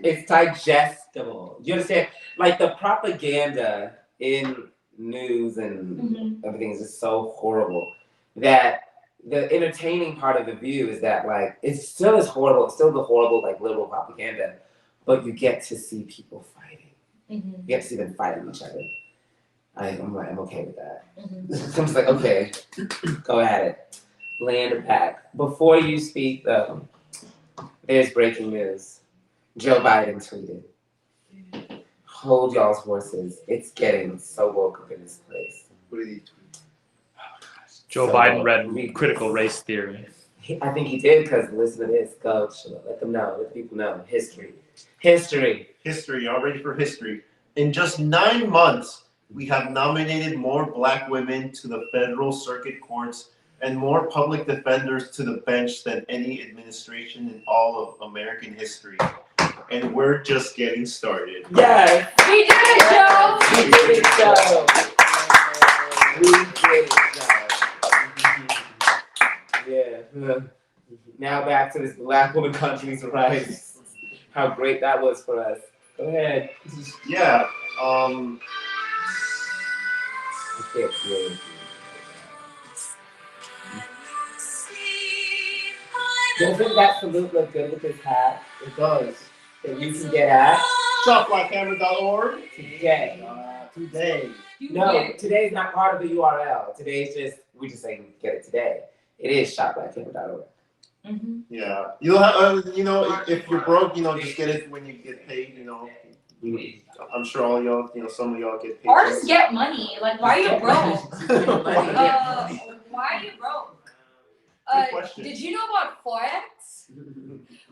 Speaker 4: It's digestible. You understand? Like, the propaganda in news and everything is just so horrible that the entertaining part of The View is that, like, it's still as horrible. It's still the horrible, like, liberal propaganda, but you get to see people fighting. You get to see them fighting each other. I'm okay with that. I'm just like, okay, go at it. Land it back. Before you speak, though, there's breaking news. Joe Biden tweeted, "Hold y'all's horses. It's getting so woke up in this place."
Speaker 9: What did he tweet?
Speaker 10: Joe Biden read critical race theory.
Speaker 4: I think he did, because listen to this. Go, let them know. Let people know. History.
Speaker 3: Y'all ready for history? In just 9 months, we have nominated more Black women to the federal circuit courts and more public defenders to the bench than any administration in all of American history. And we're just getting started.
Speaker 4: Yes!
Speaker 2: We did it, Joe!
Speaker 4: We did it, Joe! We did it, Joe! Yeah. Now back to this Black woman country's rights. How great that was for us. Go ahead.
Speaker 3: Yeah.
Speaker 4: Doesn't that salute look good with this hat?
Speaker 3: It does.
Speaker 4: That you can get at
Speaker 3: shopblackhammer.org
Speaker 4: today.
Speaker 3: Today.
Speaker 4: No, today's not part of the URL. Today's just, we're just saying get it today. It is shopblackhammer.org.
Speaker 3: Yeah. You'll have, if you're broke, just get it when you get paid, I'm sure all y'all, some of y'all get paid.
Speaker 2: Or just get money. Like, why are you broke? Why are you broke?
Speaker 3: Good question.
Speaker 2: Did you know about Forex?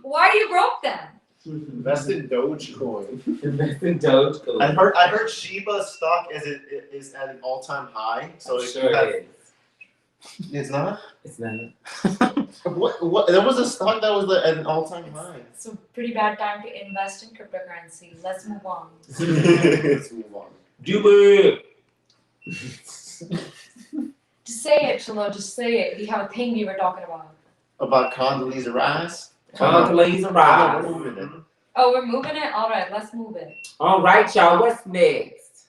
Speaker 2: Why are you broke then?
Speaker 3: Invest in Dogecoin.
Speaker 4: Invest in Dogecoin.
Speaker 3: I heard Shiba stock is at an all-time high. So if
Speaker 4: sure
Speaker 3: you have,
Speaker 4: it is.
Speaker 3: It's not?
Speaker 4: It's not.
Speaker 3: What? There was a stock that was at an all-time high.
Speaker 2: It's a pretty bad time to invest in cryptocurrency. Let's move on.
Speaker 3: Let's move on.
Speaker 4: Do it.
Speaker 2: Just say it, Shalo. Just say it. We have a thing we were talking about.
Speaker 3: About Condoleezza Rice?
Speaker 4: Condoleezza Rice.
Speaker 3: We're moving it.
Speaker 2: Oh, we're moving it? All right, let's move it.
Speaker 4: All right, y'all. What's next?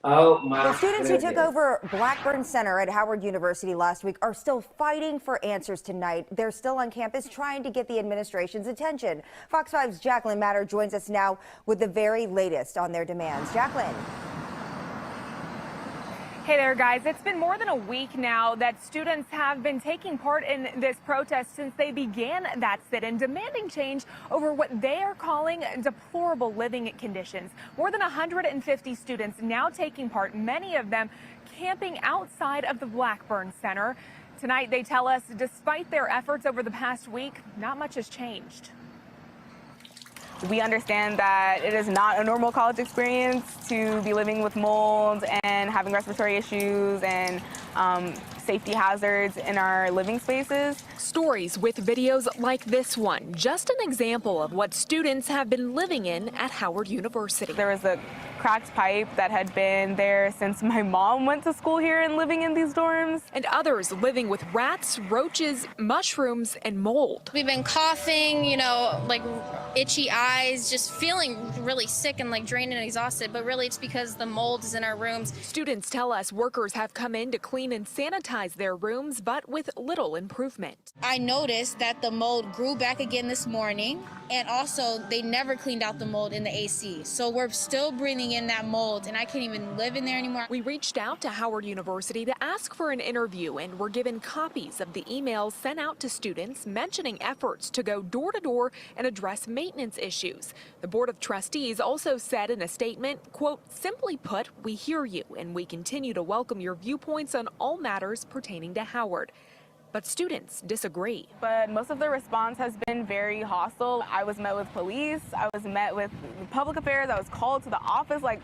Speaker 4: Oh my
Speaker 18: The students who took
Speaker 4: goodness.
Speaker 18: over Blackburn Center at Howard University last week are still fighting for answers tonight. They're still on campus trying to get the administration's attention. Fox 5's Jacqueline Matter joins us now with the very latest on their demands. Jacqueline.
Speaker 19: Hey there, guys. It's been more than a week now that students have been taking part in this protest since they began that sit-in, demanding change over what they are calling deplorable living conditions. More than 150 students now taking part, many of them camping outside of the Blackburn Center. Tonight, they tell us, despite their efforts over the past week, not much has changed.
Speaker 20: We understand that it is not a normal college experience to be living with mold and having respiratory issues and safety hazards in our living spaces.
Speaker 19: Stories with videos like this one, just an example of what students have been living in at Howard University.
Speaker 20: There was a cracked pipe that had been there since my mom went to school here and living in these dorms.
Speaker 19: And others living with rats, roaches, mushrooms, and mold.
Speaker 21: We've been coughing, you know, like itchy eyes, just feeling really sick and like drained and exhausted, but really it's because the mold is in our rooms.
Speaker 19: Students tell us workers have come in to clean and sanitize their rooms, but with little improvement.
Speaker 21: I noticed that the mold grew back again this morning, and also they never cleaned out the mold in the AC. So we're still breathing in that mold, and I can't even live in there anymore.
Speaker 19: We reached out to Howard University to ask for an interview and were given copies of the emails sent out to students mentioning efforts to go door to door and address maintenance issues. The Board of Trustees also said in a statement, quote, "Simply put, we hear you and we continue to welcome your viewpoints on all matters pertaining to Howard." But students disagree.
Speaker 20: But most of the response has been very hostile. I was met with police, I was met with public affairs, I was called to the office, like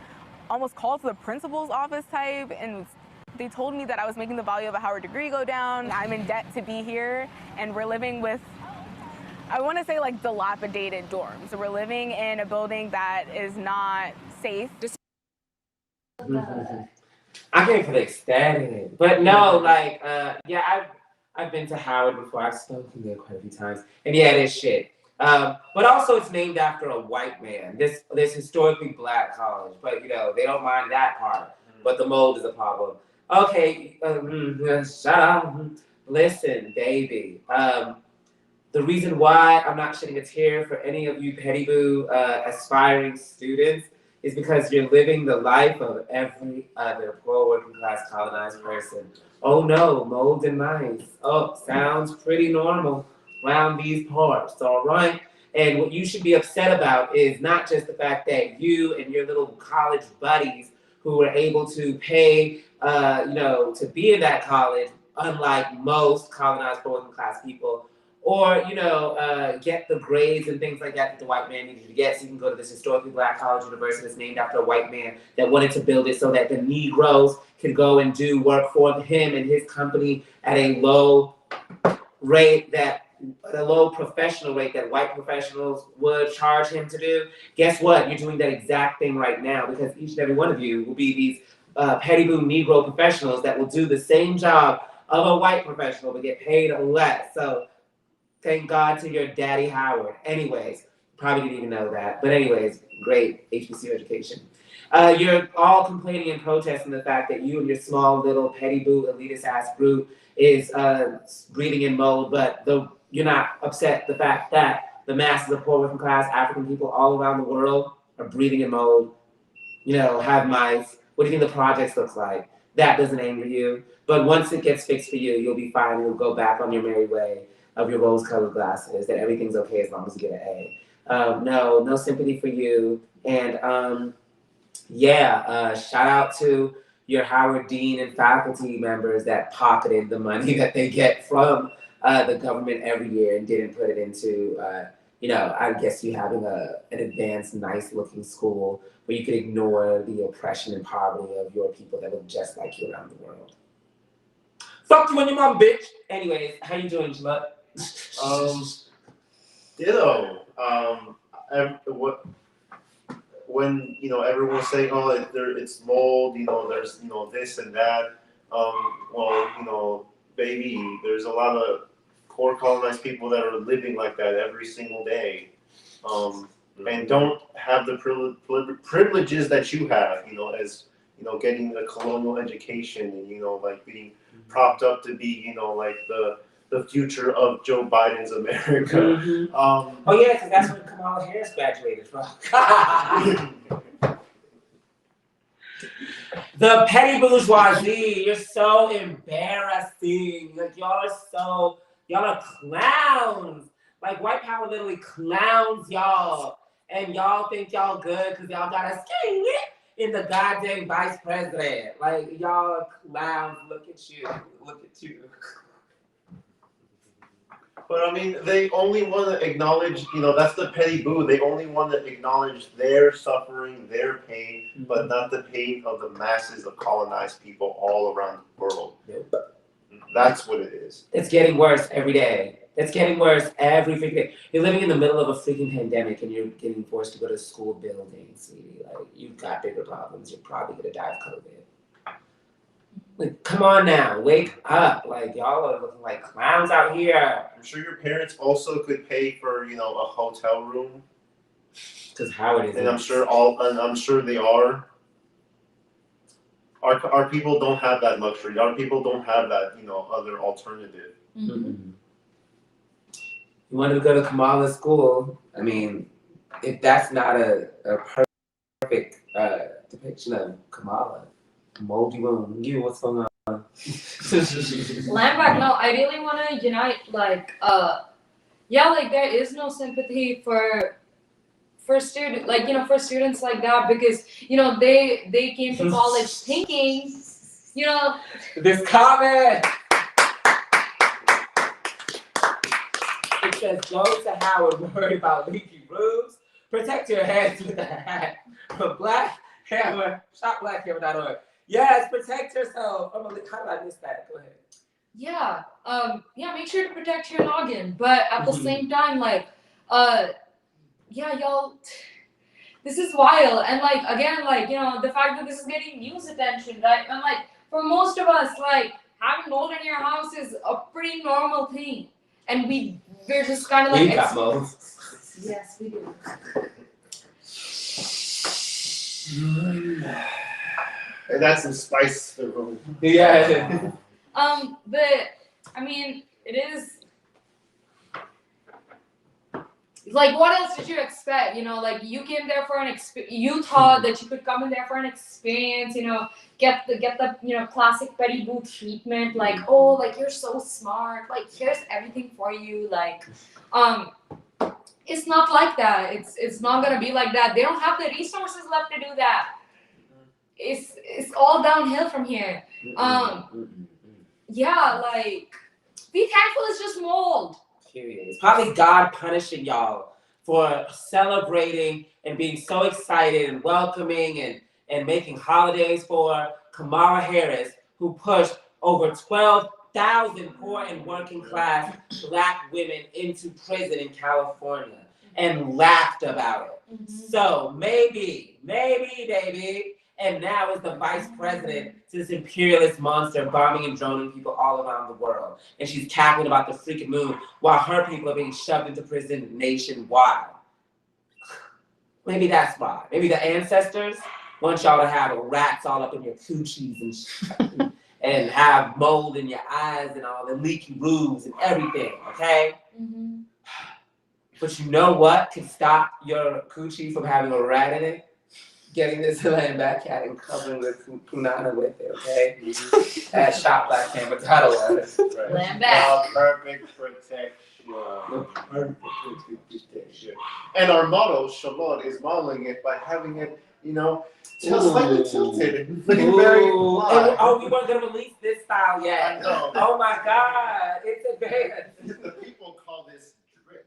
Speaker 20: almost called to the principal's office type, and they told me that I was making the value of a Howard degree go down. I'm in debt to be here, and we're living with, I want to say, like dilapidated dorms. So we're living in a building that is not safe.
Speaker 4: I can't feel ecstatic, but no, like, yeah, I've been to Howard before. I've spoken there quite a few times, and yeah, it is shit. But also, it's named after a white man. This historically black college, but you know they don't mind that part. But the mold is a problem. Okay, shut up. Listen, baby. The reason why I'm not shedding a tear for any of you petty boo aspiring students is because you're living the life of every other poor working class colonized person. Oh no, mold and mice. Oh, sounds pretty normal around these parts, all right? And what you should be upset about is not just the fact that you and your little college buddies who were able to pay, to be in that college, unlike most colonized poor working class people, or, get the grades and things like that the white man needed you to get so you can go to this historically black college university that's named after a white man that wanted to build it so that the Negroes could go and do work for him and his company at a low rate a low professional rate that white professionals would charge him to do. Guess what? You're doing that exact thing right now because each and every one of you will be these petty boo Negro professionals that will do the same job of a white professional but get paid less. So thank God to your daddy Howard. Anyways, probably didn't even know that. But anyways, great HBCU education. You're all complaining and protesting the fact that you and your small little petty boo elitist ass group is breathing in mold, but you're not upset the fact that the masses of poor working class African people all around the world are breathing in mold, have mice. What do you think the projects looks like? That doesn't anger you. But once it gets fixed for you, you'll be fine. You'll go back on your merry way of your rose-colored glasses, that everything's okay as long as you get an A. No sympathy for you. And shout out to your Howard Dean and faculty members that pocketed the money that they get from the government every year and didn't put it into, I guess you having an advanced, nice-looking school where you could ignore the oppression and poverty of your people that look just like you around the world. Fuck you and your mom, bitch. Anyways, how you doing, Slut?
Speaker 9: When everyone's saying, oh, it's mold, there's this and that. Baby, there's a lot of poor colonized people that are living like that every single day, and don't have the privileges that you have. As getting a colonial education and like being propped up to be like the future of Joe Biden's America.
Speaker 4: Mm-hmm. Oh yeah, because that's when Kamala Harris graduated from. The petty bourgeoisie, you're so embarrassing. Like y'all are clowns. Like white power literally clowns y'all. And y'all think y'all good because y'all got a skin in the goddamn vice president. Like y'all are clowns. Look at you.
Speaker 3: But I mean, they only want to acknowledge, that's the petty boo. They only want to acknowledge their suffering, their pain, but not the pain of the masses of colonized people all around the world. That's what it is.
Speaker 4: It's getting worse every day. It's getting worse every freaking day. You're living in the middle of a freaking pandemic and you're getting forced to go to school buildings, sweetie. Like, you've got bigger problems. You're probably going to die of COVID. Like, come on now. Wake up. Like, y'all are looking like clowns out here.
Speaker 3: I'm sure your parents also could pay for, a hotel room.
Speaker 4: Because Howard is.
Speaker 3: And I'm sure they are. Our people don't have that luxury. Our people don't have that, other alternative.
Speaker 4: Mm-hmm. You wanted to go to Kamala's school. I mean, if that's not a perfect depiction of Kamala, moldy wound. You, what's going on?
Speaker 2: Lambert, no, I really want to unite. There is no sympathy for students like that because they came to college thinking,
Speaker 4: This comment. It says, go to Howard, worry about leaky roofs, protect your heads with a hat. Black Hammer, shopblackhammer.org. Yes, protect yourself. How did I miss that? Go ahead.
Speaker 2: Yeah, make sure to protect your noggin, but at the same time, y'all, this is wild, and the fact that this is getting news attention, right? And for most of us, having mold in your house is a pretty normal thing, and we're just kind of
Speaker 4: we got mold.
Speaker 2: Yes, we do.
Speaker 3: And that's some spice to the room.
Speaker 4: Yeah.
Speaker 2: But I mean, it is what else did you expect? You came there for an experience. You thought that you could come in there for an experience. Get the classic Betty Boop treatment. You're so smart. Here's everything for you. It's not like that. It's not gonna be like that. They don't have the resources left to do that. It's all downhill from here. Be thankful it's just mold.
Speaker 4: Period. It's probably God punishing y'all for celebrating and being so excited and welcoming and making holidays for Kamala Harris, who pushed over 12,000 poor and working class Black women into prison in California and laughed about it. Mm-hmm. So maybe, baby. And now is the vice president to this imperialist monster bombing and droning people all around the world. And she's cackling about the freaking moon while her people are being shoved into prison nationwide. Maybe that's why. Maybe the ancestors want y'all to have rats all up in your coochies and shit, and have mold in your eyes and all the leaky roofs and everything, okay? Mm-hmm. But you know what can stop your coochie from having a rat in it? Getting this land back cat and covering the punana with it, okay? At shopblackhammer.org.
Speaker 2: Land back.
Speaker 3: Perfect protection. And our motto, Shalom, is modeling it by having it, slightly tilted. Looking very fly.
Speaker 4: Oh, we weren't going to release this style yet. Oh my God, it's advanced.
Speaker 3: The people call this drip.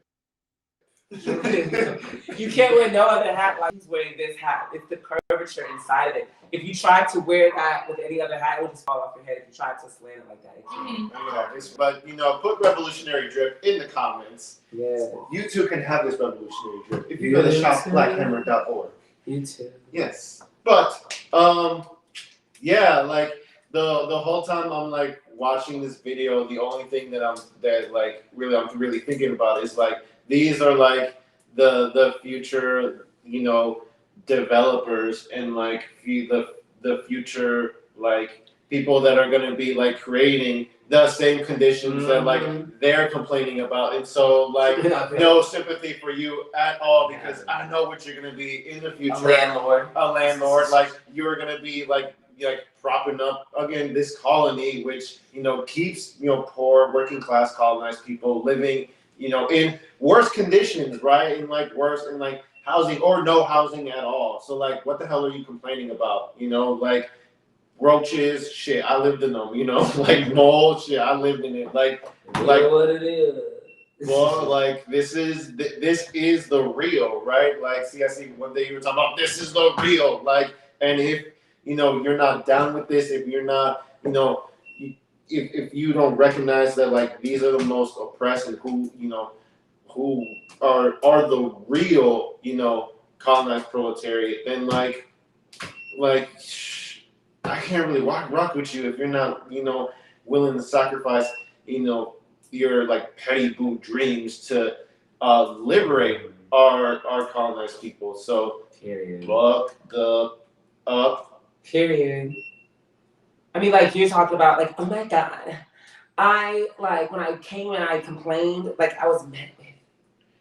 Speaker 4: You can't wear no other hat like he's wearing this hat. It's the curvature inside of it. If you try to wear that with any other hat, it would just fall off your head. If you try to slant it like that, it can't.
Speaker 3: But put revolutionary drip in the comments.
Speaker 4: Yeah.
Speaker 3: You too can have this revolutionary drip if you go to shopblackhammer.org.
Speaker 4: You too.
Speaker 3: Yes. But the whole time I'm watching this video, the only thing that I'm really thinking about is these are the future, developers and the future people that are going to be creating the same conditions that they're complaining about. And so no sympathy for you at all, because I know what you're going to be in the future. A landlord. You're going to be propping up again this colony, which keeps poor working class colonized people living in worse conditions, right? In worse in housing or no housing at all. So what the hell are you complaining about? Roaches, shit, I lived in them, mold, shit, I lived in it.
Speaker 4: What it is.
Speaker 9: Well, like this is the real, right? Like, see, I see one day you were talking about this is the real, like, and if you're not down with this, if you're not, if you don't recognize that, like, these are the most oppressed and who are the real, colonized proletariat, then like I can't really rock with you if you're not, willing to sacrifice, your like petty boo dreams to liberate our colonized people. So buck the up.
Speaker 4: Period. I mean, like, you're talking about, like, oh my God. I, like, when I came and I complained, like, I was met with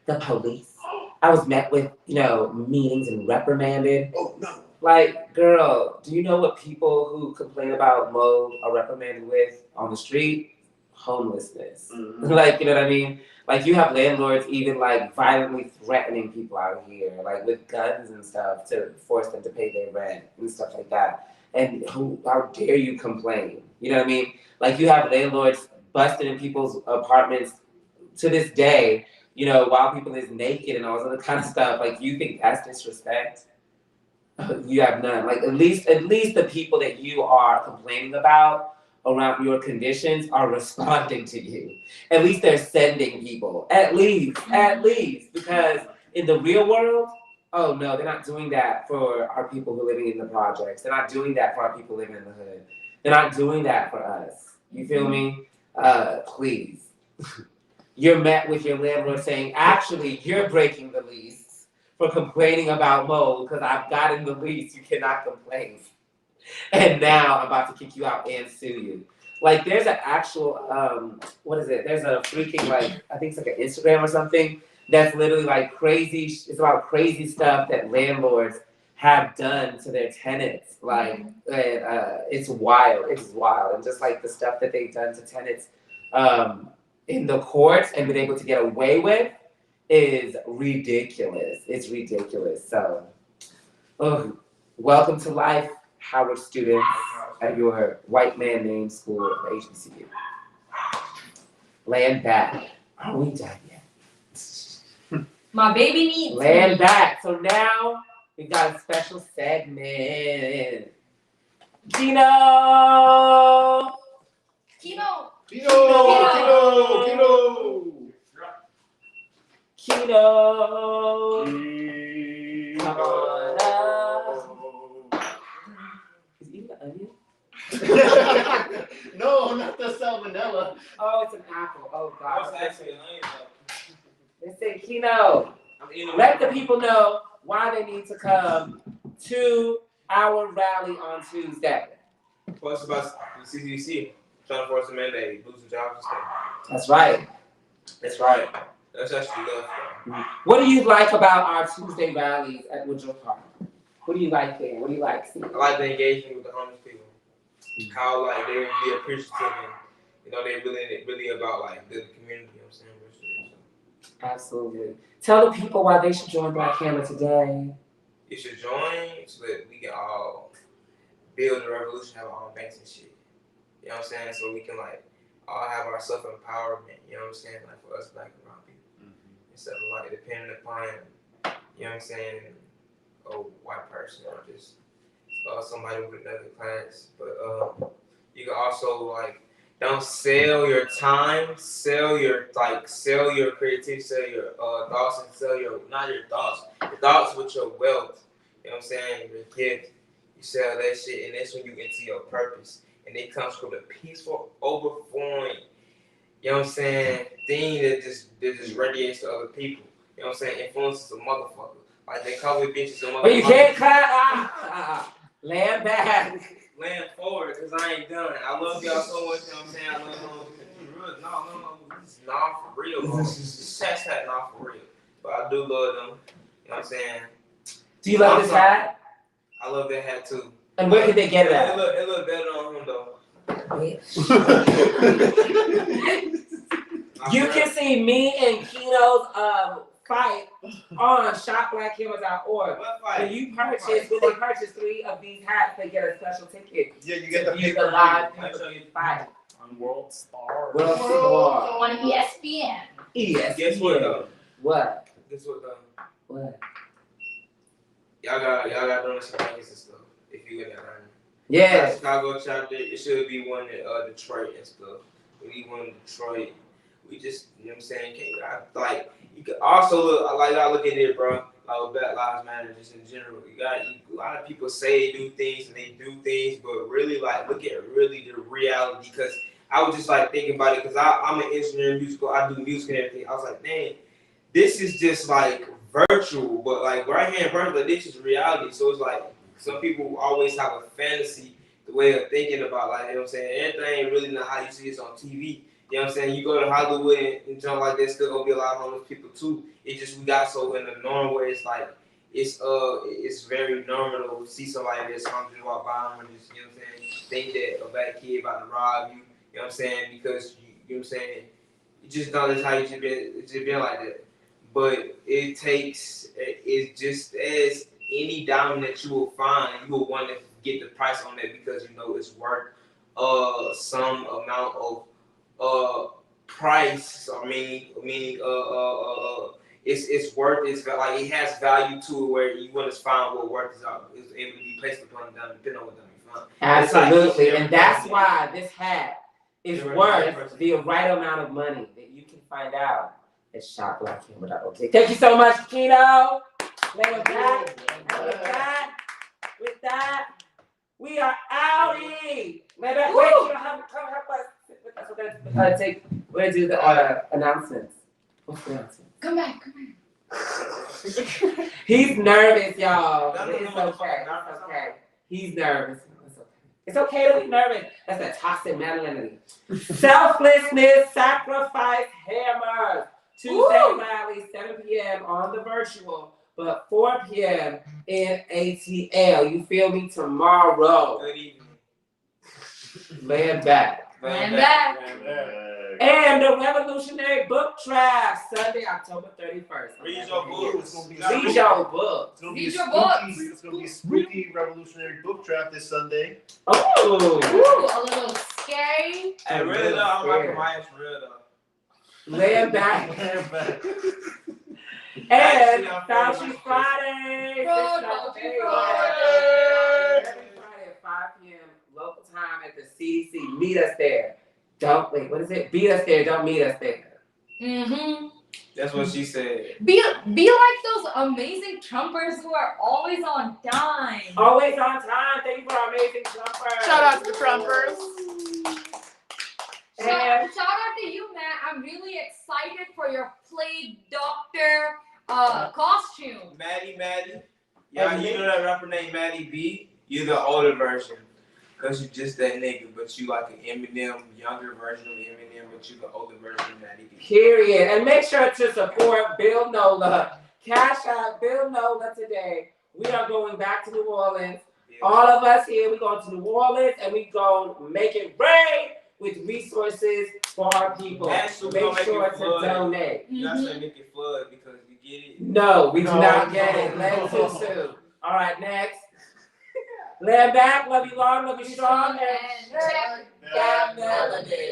Speaker 4: the police. I was met with, meetings and reprimanded.
Speaker 9: Oh, no.
Speaker 4: Like, girl, do you know what people who complain about mold are reprimanded with on the street? Homelessness.
Speaker 9: Mm-hmm.
Speaker 4: Like, you know what I mean? Like, you have landlords even, like, violently threatening people out here, like, with guns and stuff to force them to pay their rent and stuff like that. And how dare you complain? You know what I mean? Like, you have landlords busting in people's apartments to this day, while people is naked and all this other kind of stuff. Like, you think that's disrespect? You have none. Like, at least the people that you are complaining about around your conditions are responding to you. At least they're sending people. At least. Because in the real world, oh no, they're not doing that for our people who are living in the projects. They're not doing that for our people living in the hood. They're not doing that for us. You feel me? Please. You're met with your landlord saying, actually, you're breaking the lease for complaining about mold because I've gotten the lease. You cannot complain. And now I'm about to kick you out and sue you. Like, there's an actual, what is it? There's a freaking, like, I think it's like an Instagram or something that's literally like crazy. It's about crazy stuff that landlords have done to their tenants. Like, it's wild. It's wild. And just like the stuff that they've done to tenants in the courts and been able to get away with is ridiculous. It's ridiculous. So, welcome to life, Howard students, at your white man named school of HBCU. Land back. Are we done yet?
Speaker 2: My baby needs
Speaker 4: Land back. So now we got a special segment. Kino! Come on up. Is he eating the onion?
Speaker 9: No, not the salmonella.
Speaker 4: Oh, it's an apple. Oh, God. It's actually an onion, though. Listen, Kino, let the people know why they need to come to our rally on Tuesday.
Speaker 1: Well, it's about the CDC trying to force a mandate, losing jobs and stuff.
Speaker 4: That's right. That's right.
Speaker 1: That's actually good.
Speaker 4: What do you like about our Tuesday rallies at Woodrow Park? What do you like there? What do you like seeing?
Speaker 1: I like the engagement with the homeless people. How, like, they be appreciative and, they're really about, like, the community, you know what I'm saying?
Speaker 4: Absolutely. Tell the people why they should join Black Hammer today.
Speaker 1: You should join so that we can all build a revolution, have our own banks and shit. You know what I'm saying? So we can, like, all have our self-empowerment, you know what I'm saying? Like, for us Black and brown people. Instead of, like, depending upon, you know what I'm saying, a white person or just somebody with another class. But you can also, like, don't sell your time, sell your creativity, sell your thoughts, and sell your thoughts with your wealth. You know what I'm saying? Your gift. You sell that shit, and that's when you into your purpose. And it comes from the peaceful, overflowing, you know what I'm saying, thing that just radiates to other people. You know what I'm saying? Influences a motherfucker. Like, they call me bitches a motherfucker.
Speaker 4: But you can't clap. Land back.
Speaker 1: Land forward, because I ain't done. I love y'all so much, you know what I'm saying? I love y'all. No. This is not for real, bro. This hashtag not for real. But I do love them. You know what I'm saying?
Speaker 4: Do you love this hat?
Speaker 1: I love that hat, too.
Speaker 4: And where could they get it at?
Speaker 1: It look better on him, though.
Speaker 4: You can see me and Kino's fight on shopblackhammer.org. When you purchase 3 of these hats, they get a special ticket.
Speaker 3: Yeah, you get the
Speaker 4: live fight
Speaker 10: on World Star.
Speaker 4: World Star.
Speaker 2: On ESPN.
Speaker 4: Yes.
Speaker 1: Guess what though?
Speaker 4: What?
Speaker 1: Guess what though?
Speaker 4: What?
Speaker 1: Y'all got doing some rankings and stuff. If you look at it.
Speaker 4: Yes.
Speaker 1: Chicago chapter, it should be one in Detroit and stuff. We need one in Detroit. We just, you know what I'm saying? Like, you can also look, like, I look at it, bro. Like, with Black Lives Matter, just in general. A lot of people say do things and they do things, but really, like, look at really the reality. Because I was just, like, thinking about it, because I'm an engineer in musical. I do music and everything. I was like, man, this is just, like, virtual. But, like, right here in person, like, this is reality. So it's like, some people always have a fantasy, the way of thinking about, like, you know what I'm saying? Everything ain't really not how you see it on TV. You know what I'm saying? You go to Hollywood and jump like that, still gonna be a lot of homeless people too. It just, we got so in the norm where it's like, it's very normal to see somebody that's hungry while buying, or just, you know what I'm saying? Think that a bad kid about to rob you, you know what I'm saying? Because, you know what I'm saying? You just know that's how you should be, it should be like that. But it's just as any diamond that you will find, you will want to get the price on that because you know it's worth some amount of price. It's worth, it's like it has value to it where you want to find what worth is able to be placed upon them depending on what you find.
Speaker 4: Absolutely, and that's why this hat is worth the right amount of money that you can find out at shopblackhammer.org. Thank you so much, Kino. With that, we are outie. Wait, you don't have to come help us. We're gonna do the announcements. What's the announcement?
Speaker 2: Come back.
Speaker 4: He's nervous, y'all. It's okay. It's okay. He's nervous. It's okay to be nervous. That's a toxic masculinity. Selflessness, sacrifice, hammers. Tuesday rally, 7 p.m. on the virtual, but 4 p.m. in ATL. You feel me? Tomorrow.
Speaker 1: Good evening.
Speaker 4: Land back. And the Revolutionary Book Trap, Sunday, October 31st.
Speaker 1: Read your books.
Speaker 4: Read your books.
Speaker 3: It's going to be a spooky Revolutionary Book Trap this Sunday.
Speaker 4: Oh.
Speaker 2: A little scary.
Speaker 1: Hey, really though, I'm Michael Myers for real though.
Speaker 4: Land back. And Fauci Friday. Every Friday at 5 p.m. local time at the CDC. Meet us there. What is it? Beat us there, don't meet us there.
Speaker 2: Mm-hmm.
Speaker 1: That's what she said.
Speaker 2: Be like those amazing Trumpers who are always on time.
Speaker 4: Always on time. Thank you for our amazing Trumpers.
Speaker 10: Shout out to the Trumpers.
Speaker 2: Shout out to you, Matt. I'm really excited for your Plague Doctor costume.
Speaker 1: Maddie. Yeah, you know that rapper named Maddie B? You're the older version. Because you're just that nigga, but you like an Eminem, younger version of Eminem, but you the older version of Maddie B.
Speaker 4: Period. And make sure to support Bill Nola. Cash out Bill Nola today. We are going back to New Orleans. Yeah. All of us here, we're going to New Orleans and we're going to make it rain with resources for our people. Make sure to donate.
Speaker 1: You're not saying make it flood because you get it.
Speaker 4: No, we do not get it. Let too soon. All right, next. Land back, love you long, love you strong, and check that melody.